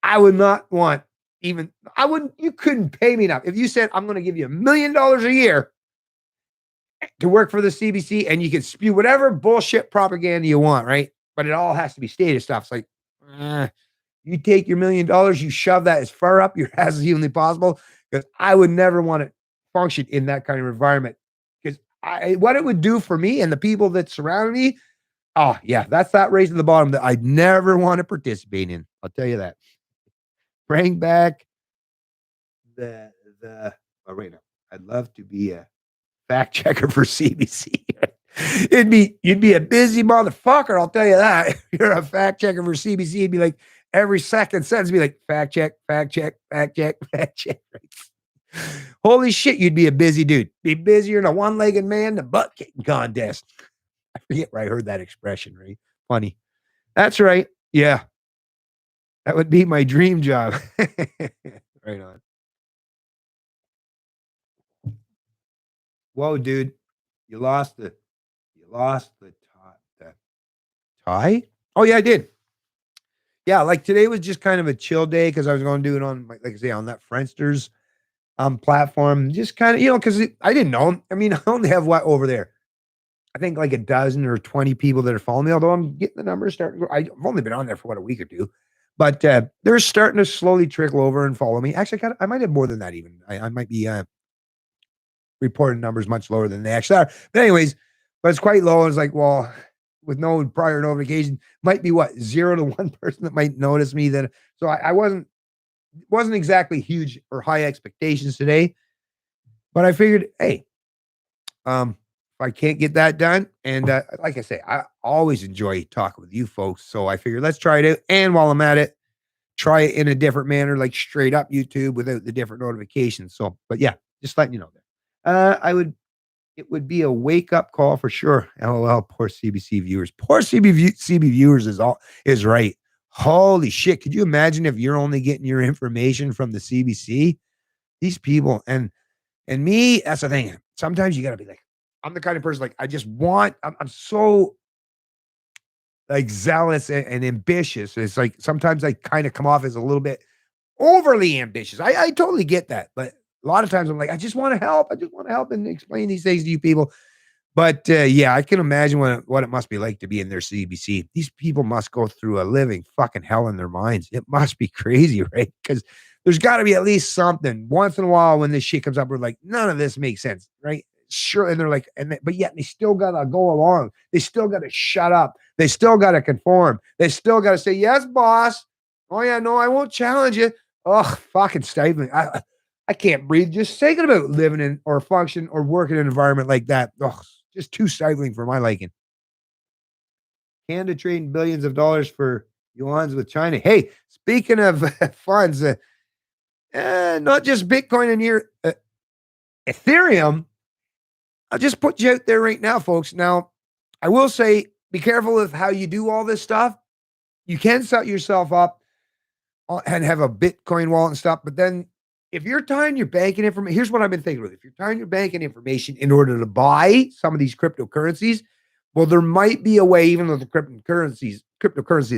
I would not want you couldn't pay me enough. If you said, I'm going to give you $1 million a year to work for the CBC, and you can spew whatever bullshit propaganda you want, right? But it all has to be stated stuff. It's like, you take your $1 million, you shove that as far up your ass as humanly possible, because I would never want to function in that kind of environment. Because what it would do for me and the people that surround me, that's that race to the bottom that I'd never want to participate in. I'll tell you that. Bring back right now. I'd love to be a fact checker for CBC. You'd be a busy motherfucker, I'll tell you that. You're a fact checker for CBC. It'd be like every second sentence be like, fact check, fact check, fact check, fact check. Holy shit, you'd be a busy dude. Be busier than a one-legged man in a butt kicking contest. I forget where I heard that expression, right? Funny. That's right. Yeah. That would be my dream job. Right on. Whoa, dude. You lost the tie? Oh, yeah, I did. Yeah, like today was just kind of a chill day because I was going to do it on, like I say, on that Friendster's platform. Just kind of, because I didn't know. I mean, I only have over there? I think like a dozen or 20 people that are following me, although I'm getting the numbers starting. I've only been on there for a week or two, but they're starting to slowly trickle over and follow me. Actually, I might have more than that even. I might be reporting numbers much lower than they actually are. But anyways, but it's quite low. It's like, well, with no prior notification, might be what 0 to 1 person that might notice me. That so I wasn't exactly huge or high expectations today, but I figured, hey, if I can't get that done, and like I say, I always enjoy talking with you folks, so I figured let's try it out. And while I'm at it, try it in a different manner, like straight up YouTube without the different notifications. So, but yeah, just letting you know there. It would be a wake up call for sure. LOL, poor CBC viewers. Poor CB viewers is right. Holy shit. Could you imagine if you're only getting your information from the CBC? These people and me, that's the thing. Sometimes you gotta be like, I'm the kind of person like I just want, I'm so like zealous and ambitious. It's like sometimes I kind of come off as a little bit overly ambitious. I totally get that. But a lot of times I'm like, I just want to help. I just want to help and explain these things to you people. But yeah, I can imagine what it must be like to be in their CBC. These people must go through a living fucking hell in their minds. It must be crazy, right? Because there's got to be at least something once in a while when this shit comes up. We're like, none of this makes sense, right? Sure, and they're like, but yet they still gotta go along. They still gotta shut up. They still gotta conform. They still gotta say, yes, boss. Oh yeah, no, I won't challenge you. Oh, fucking stifling. I can't breathe just thinking about living in or function or working in an environment like that. Oh, just too stifling for my liking. Canada trading billions of dollars for yuans with China. Hey, speaking of funds, not just Bitcoin and your Ethereum. I'll just put you out there right now, folks. Now, I will say, be careful of how you do all this stuff. You can set yourself up and have a Bitcoin wallet and stuff, but then if you're tying your banking information, here's what I've been thinking with. If you're tying your banking information in order to buy some of these cryptocurrencies, well, there might be a way, even though the cryptocurrencies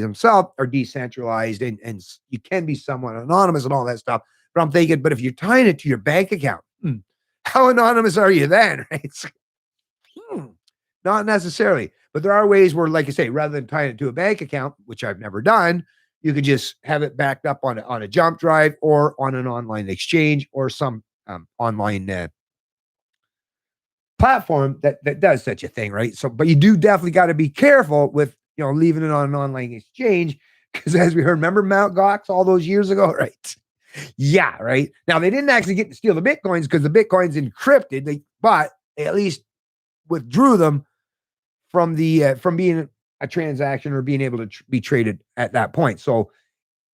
themselves are decentralized and you can be somewhat anonymous and all that stuff. But I'm thinking, but if you're tying it to your bank account, how anonymous are you then? Right? Not necessarily, but there are ways where, like I say, rather than tying it to a bank account, which I've never done, you could just have it backed up on a jump drive or on an online exchange or some online platform that does such a thing, right? So, but you do definitely got to be careful with leaving it on an online exchange because, as we heard, remember Mt. Gox all those years ago, right? Yeah, right. Now they didn't actually get to steal the bitcoins because the bitcoins encrypted, but they at least withdrew them from being a transaction or being able to be traded at that point. So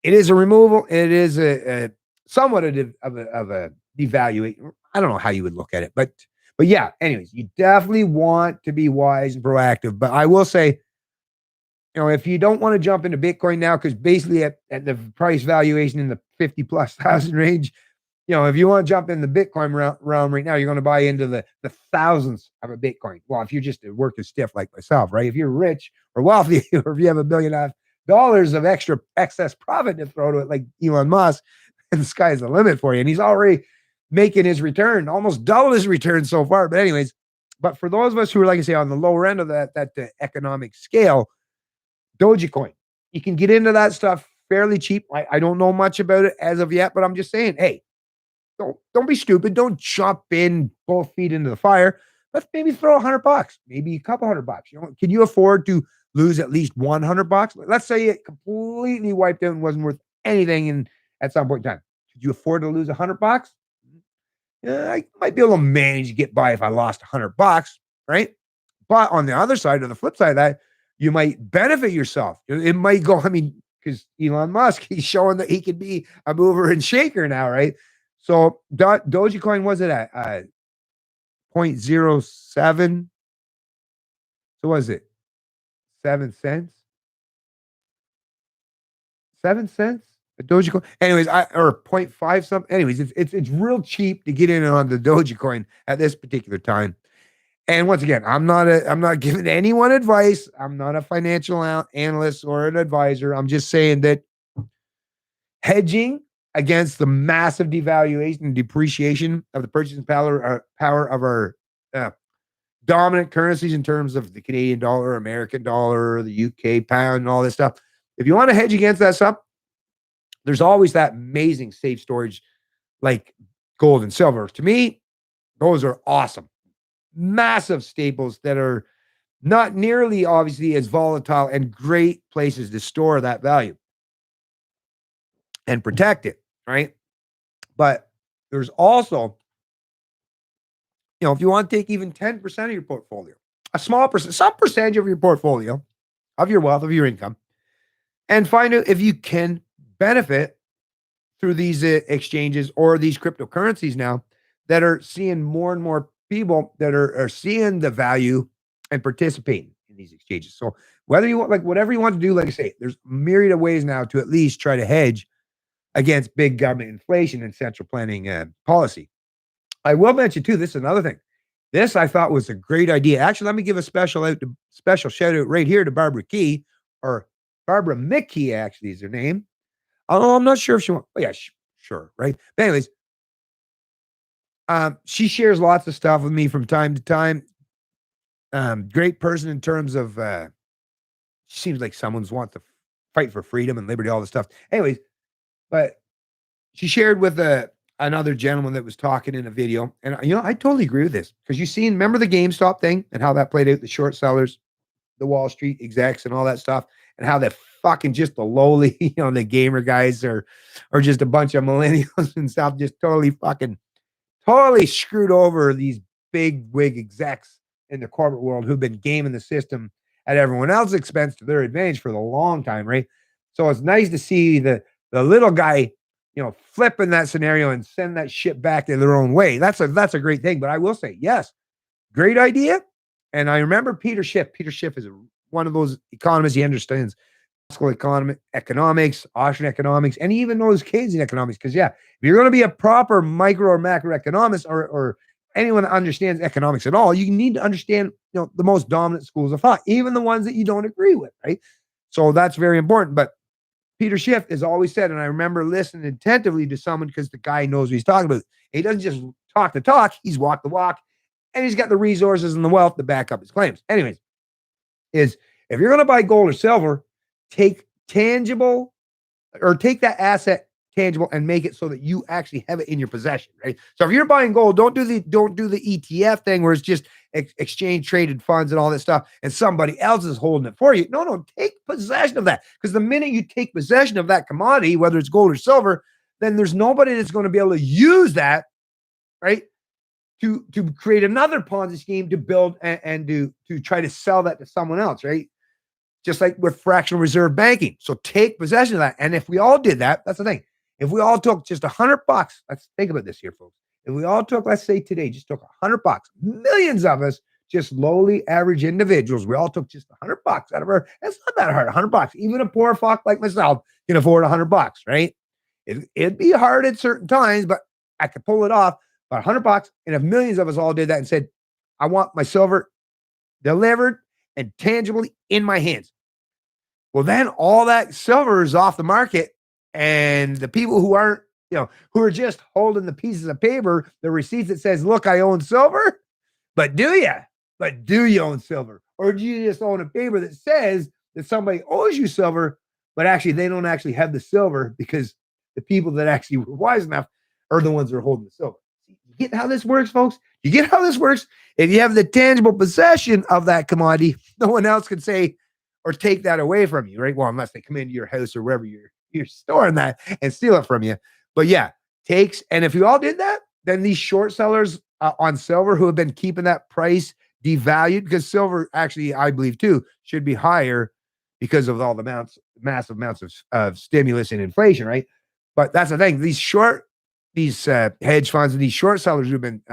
it is a removal. It is a somewhat of a devaluation. I don't know how you would look at it, but yeah. Anyways, you definitely want to be wise and proactive. But I will say, if you don't want to jump into Bitcoin now, because basically at the price valuation in the 50,000+ range, if you want to jump in the Bitcoin realm right now, you're going to buy into the thousands of a Bitcoin. Well, if you're just a working stiff like myself, right? If you're rich or wealthy, or if you have $1 billion of extra excess profit to throw to it, like Elon Musk, and the sky's the limit for you. And he's already making his return, almost double his return so far. But anyways, but for those of us who are, like I say, on the lower end of that economic scale, Dogecoin, you can get into that stuff fairly cheap. I don't know much about it as of yet, but I'm just saying, hey, don't be stupid. Don't jump in both feet into the fire. Let's maybe throw $100, maybe a couple $100. Can you afford to lose at least $100? Let's say it completely wiped out and wasn't worth anything at some point in time. Could you afford to lose $100? Yeah, I might be able to manage to get by if I lost $100, right? But on the other side, or the flip side of that, you might benefit yourself. It might go, because Elon Musk, he's showing that he can be a mover and shaker now, right? So Dogecoin, was it at 0.07? So was it 7 cents? 7 cents? A Dogecoin? Anyways, or 0.5 something. Anyways, it's real cheap to get in on the Dogecoin at this particular time. And once again, I'm not giving anyone advice. I'm not a financial analyst or an advisor. I'm just saying that hedging against the massive devaluation and depreciation of the purchasing power of our dominant currencies in terms of the Canadian dollar, American dollar, the UK pound, and all this stuff. If you want to hedge against that stuff, there's always that amazing safe storage like gold and silver. To me, those are awesome. Massive staples that are not nearly obviously as volatile and great places to store that value and protect it, right? But there's also, if you want to take even 10% of your portfolio, a small percent, some percentage of your portfolio, of your wealth, of your income, and find out if you can benefit through these exchanges or these cryptocurrencies now that are seeing more and more people that are seeing the value and participating in these exchanges. So whether you want, like, whatever you want to do, like I say, there's a myriad of ways now to at least try to hedge against big government inflation and central planning policy. I will mention too, this is another thing. This I thought was a great idea. Actually, let me give a special shout out right here to Barbara Key, or Barbara McKee, actually is her name. Oh, I'm not sure if she wants. Oh, yeah, sure, right? But anyways, she shares lots of stuff with me from time to time. Great person in terms of, she seems like someone's wants to fight for freedom and liberty, all this stuff. Anyways, but she shared with another gentleman that was talking in a video, and I totally agree with this because remember the GameStop thing and how that played out, the short sellers, the Wall Street execs, and all that stuff, and how that fucking just the lowly, the gamer guys or just a bunch of millennials and stuff, just totally screwed over these big wig execs in the corporate world who've been gaming the system at everyone else's expense to their advantage for the long time, right? So it's nice to see the little guy, flipping that scenario and send that shit back in their own way. That's a great thing. But I will say, yes, great idea. And I remember Peter Schiff. Peter Schiff is one of those economists. He understands classical economics, Austrian economics, and he even knows Keynesian economics. Because, yeah, if you're going to be a proper micro or macroeconomist or anyone that understands economics at all, you need to understand, the most dominant schools of thought, even the ones that you don't agree with, right? So that's very important. But Peter Schiff has always said, and I remember listening attentively to someone because the guy knows what he's talking about. He doesn't just talk the talk, he's walked the walk, and he's got the resources and the wealth to back up his claims. Anyways, if you're going to buy gold or silver, take that asset tangible and make it so that you actually have it in your possession, right? So if you're buying gold, don't do the ETF thing where it's just exchange traded funds and all that stuff and somebody else is holding it for you. No, take possession of that, because the minute you take possession of that commodity, whether it's gold or silver, then there's nobody that's going to be able to use that, right, to create another Ponzi scheme to build and to try to sell that to someone else, right? Just like with fractional reserve banking. So take possession of that. And if we all did that, that's the thing. If we all took just $100, let's think about this here, folks. If we all took, let's say today, just took $100, millions of us, just lowly average individuals, we all took just $100 out of our, it's not that hard, $100. Even a poor fuck like myself can afford $100, right? It'd be hard at certain times, but I could pull it off. But $100, and if millions of us all did that and said, I want my silver delivered and tangibly in my hands. Well, then all that silver is off the market, and the people who aren't, who are just holding the pieces of paper, the receipts that says, look, I own silver, but do you? But do you own silver? Or do you just own a paper that says that somebody owes you silver, but actually they don't actually have the silver because the people that actually were wise enough are the ones that are holding the silver. You get how this works, folks? You get how this works? If you have the tangible possession of that commodity, no one else can say or take that away from you, right? Well, unless they come into your house or wherever you're storing that and steal it from you. But yeah, and if you all did that, then these short sellers on silver who have been keeping that price devalued, because silver actually, I believe too, should be higher because of all the massive amounts of stimulus and inflation, right? But that's the thing. These hedge funds and these short sellers who've been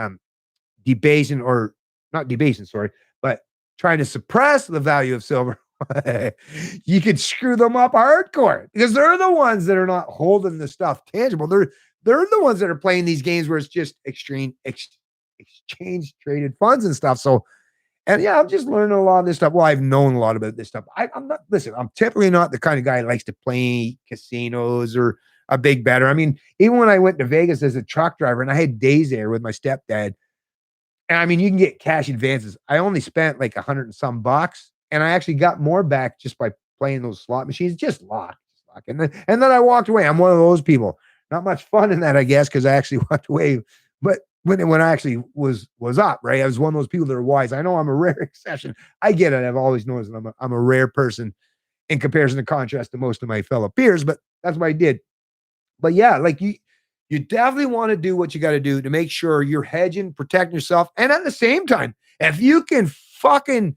but trying to suppress the value of silver, you could screw them up hardcore because they're the ones that are not holding the stuff tangible. They're the ones that are playing these games where it's just exchange traded funds and stuff. So, and yeah, I'm just learning a lot of this stuff. Well, I've known a lot about this stuff. I'm typically not the kind of guy that likes to play casinos or a big better. I mean, even when I went to Vegas as a truck driver and I had days there with my stepdad, and I mean, you can get cash advances. I only spent like $100 and some bucks, and I actually got more back just by playing those slot machines. Just lock. And then I walked away. I'm one of those people. Not much fun in that, I guess, because I actually walked away. But when I actually was up, right? I was one of those people that are wise. I know I'm a rare exception. I get it. I've always noticed that I'm a rare person in comparison to contrast to most of my fellow peers, but that's what I did. But yeah, like you definitely want to do what you got to do to make sure you're hedging, protecting yourself. And at the same time, if you can fucking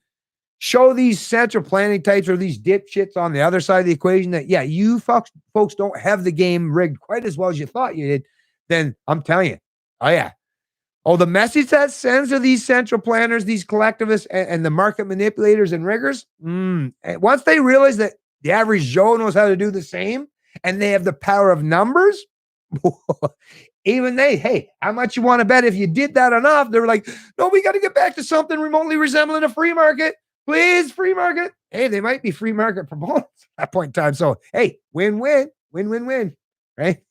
show these central planning types or these dipshits on the other side of the equation that, yeah, you folks don't have the game rigged quite as well as you thought you did, then I'm telling you, oh yeah. Oh, the message that sends to these central planners, these collectivists, and the market manipulators and riggers, once they realize that the average Joe knows how to do the same and they have the power of numbers, even they, hey, how much you want to bet if you did that enough? They're like, no, we got to get back to something remotely resembling a free market. Please, free market. Hey, they might be free market proponents at that point in time. So, hey, win-win, win-win-win, right?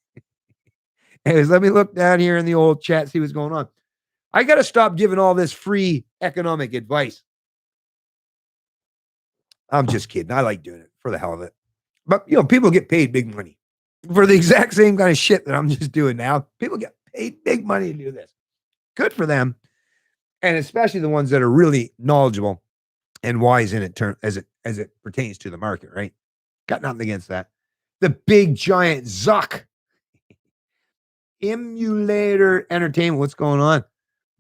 Anyways, let me look down here in the old chat, see what's going on. I got to stop giving all this free economic advice. I'm just kidding. I like doing it for the hell of it. But, people get paid big money for the exact same kind of shit that I'm just doing now. People get paid big money to do this. Good for them. And especially the ones that are really knowledgeable and wise in it as it pertains to the market, right? Got nothing against that. The big giant Zuck emulator entertainment. What's going on?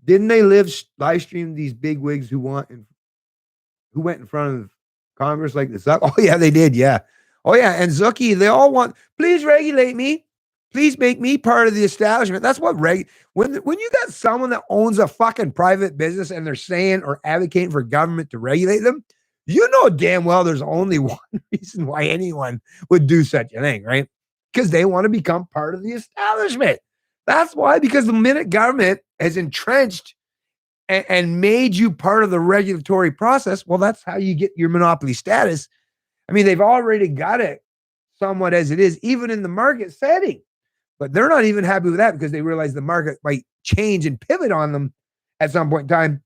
Didn't they live stream these big wigs who went in front of Congress like the Zuck? Oh yeah, they did. Yeah. Oh yeah, and Zucky, they all want, please regulate me. Please make me part of the establishment. That's what when you got someone that owns a fucking private business and they're saying or advocating for government to regulate them, you know damn well there's only one reason why anyone would do such a thing, right? Because they want to become part of the establishment. That's why, because the minute government has entrenched and made you part of the regulatory process, well, that's how you get your monopoly status. I mean, they've already got it somewhat as it is, even in the market setting. But they're not even happy with that because they realize the market might change and pivot on them at some point in time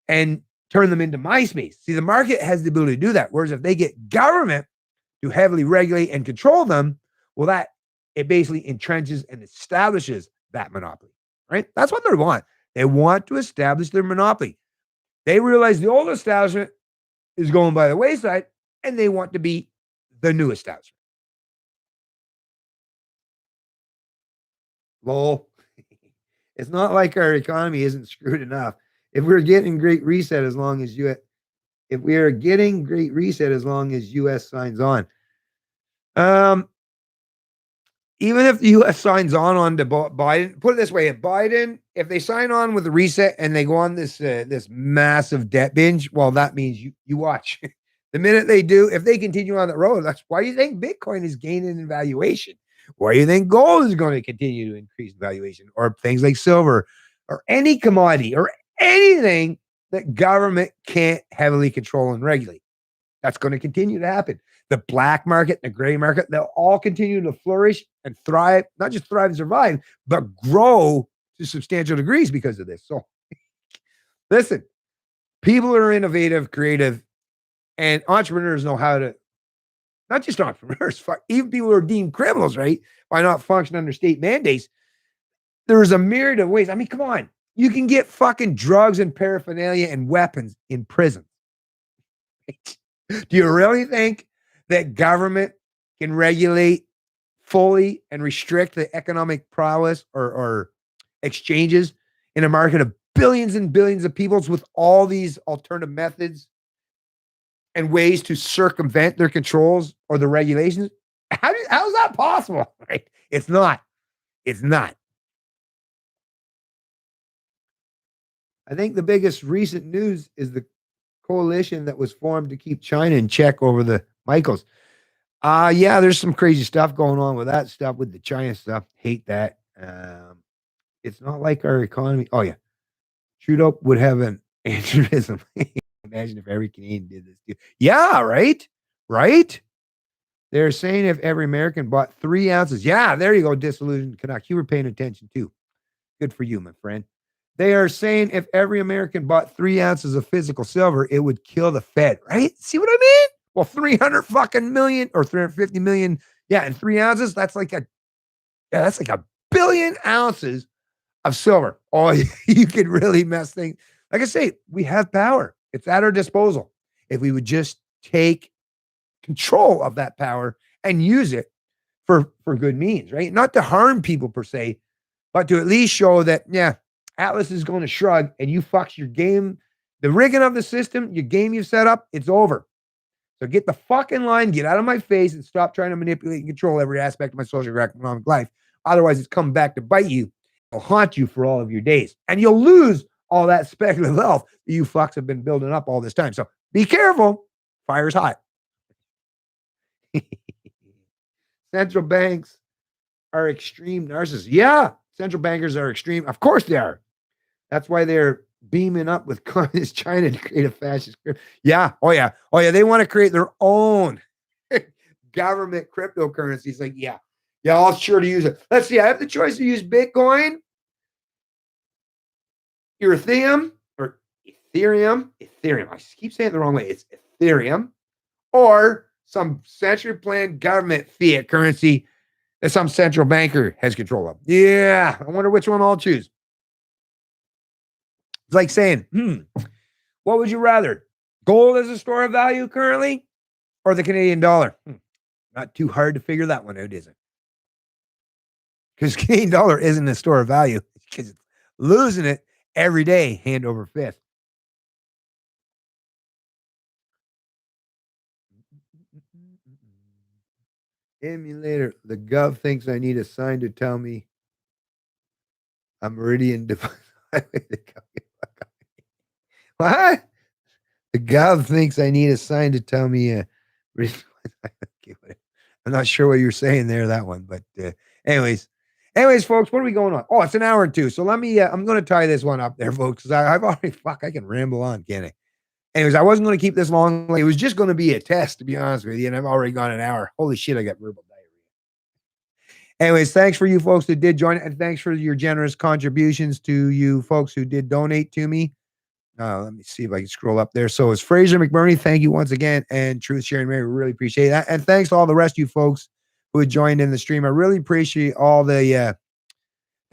and turn them into MySpace. See, the market has the ability to do that. Whereas if they get government to heavily regulate and control them, well, it basically entrenches and establishes that monopoly, right? That's what they want. They want to establish their monopoly. They realize the old establishment is going by the wayside and they want to be the new establishment. Lol. It's not like our economy isn't screwed enough. If we're getting great reset as long as US signs on. Even if the US signs on to Biden, put it this way, if they sign on with the reset and they go on this massive debt binge, well, that means you watch. The minute they do, if they continue on that road, that's why you think Bitcoin is gaining in valuation. Why do you think gold is going to continue to increase in valuation, or things like silver, or any commodity, or anything that government can't heavily control and regulate? That's going to continue to happen. The black market, the gray market, they'll all continue to flourish and thrive, not just thrive and survive, but grow to substantial degrees because of this. So listen, people are innovative, creative, and entrepreneurs know how to, not just entrepreneurs, even people who are deemed criminals, right? By not functioning under state mandates. There's a myriad of ways. I mean, come on. You can get fucking drugs and paraphernalia and weapons in prison. Do you really think that government can regulate fully and restrict the economic prowess or exchanges in a market of billions and billions of peoples with all these alternative methods and ways to circumvent their controls or the regulations? How is that possible? Right? It's not. It's not. I think the biggest recent news is the coalition that was formed to keep China in check over the Michaels. Yeah, there's some crazy stuff going on with that stuff, with the China stuff. Hate that. It's not like our economy. Oh yeah, Trudeau would have an aneurysm. Imagine if every Canadian did this too. Yeah, right? Right? They're saying if every American bought 3 ounces. Yeah, there you go, disillusioned Canuck. You were paying attention too. Good for you, my friend. They are saying if every American bought 3 ounces of physical silver, it would kill the Fed, right? See what I mean? Well, 300 fucking million or 350 million. Yeah, and 3 ounces, that's like a billion ounces of silver. Oh, you could really mess things. Like I say, we have power. It's at our disposal. If we would just take control of that power and use it for good means, right? Not to harm people per se, but to at least show that, yeah, Atlas is going to shrug and you fucks your game, the rigging of the system, your game you've set up, it's over. So get the fuck in line, get out of my face, and stop trying to manipulate and control every aspect of my social economic life. Otherwise, it's coming back to bite you. It'll haunt you for all of your days. And you'll lose all that speculative wealth that you fucks have been building up all this time. So be careful. Fire's hot. Central banks are extreme narcissists. Yeah, central bankers are extreme. Of course they are. That's why they're beaming up with communist China to create a fascist. Yeah. Oh, yeah. Oh, yeah. They want to create their own government cryptocurrencies. Like, yeah. Yeah, I'll sure to use it. Let's see. I have the choice to use Bitcoin, Ethereum, or Ethereum. I keep saying it the wrong way. It's Ethereum, or some centrally planned government fiat currency that some central banker has control of. Yeah. I wonder which one I'll choose. It's like saying, what would you rather? Gold as a store of value currently or the Canadian dollar? Not too hard to figure that one out, is it? Because Canadian dollar isn't a store of value because it's losing it every day, hand over fist. Emulator. The gov thinks I need a sign to tell me I'm Meridian. What? The gov thinks I need a sign to tell me. I'm not sure what you're saying there, that one. But anyways, folks, what are we going on? Oh, it's an hour and two. So let me, I'm going to tie this one up there, folks, because I've already, I can ramble on, can't I? Anyways, I wasn't going to keep this long. It was just going to be a test, to be honest with you. And I've already gone an hour. Holy shit, I got verbal diarrhea. Anyways, thanks for you folks that did join, and thanks for your generous contributions to you folks who did donate to me. Let me see if I can scroll up there. So it's Fraser McBurney. Thank you once again. And Truth Sharing Mary, we really appreciate that. And thanks to all the rest of you folks who had joined in the stream. I really appreciate all the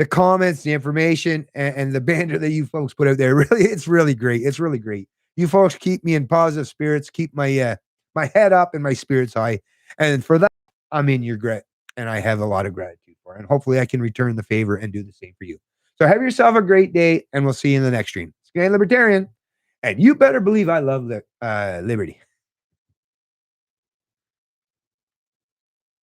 comments, the information, and the banter that you folks put out there. Really, it's really great. It's really great. You folks keep me in positive spirits, keep my my head up and my spirits high. And for that, I'm in your grat. And I have a lot of gratitude for it. And hopefully I can return the favor and do the same for you. So have yourself a great day, and we'll see you in the next stream. It's Libertarian, and you better believe I love liberty.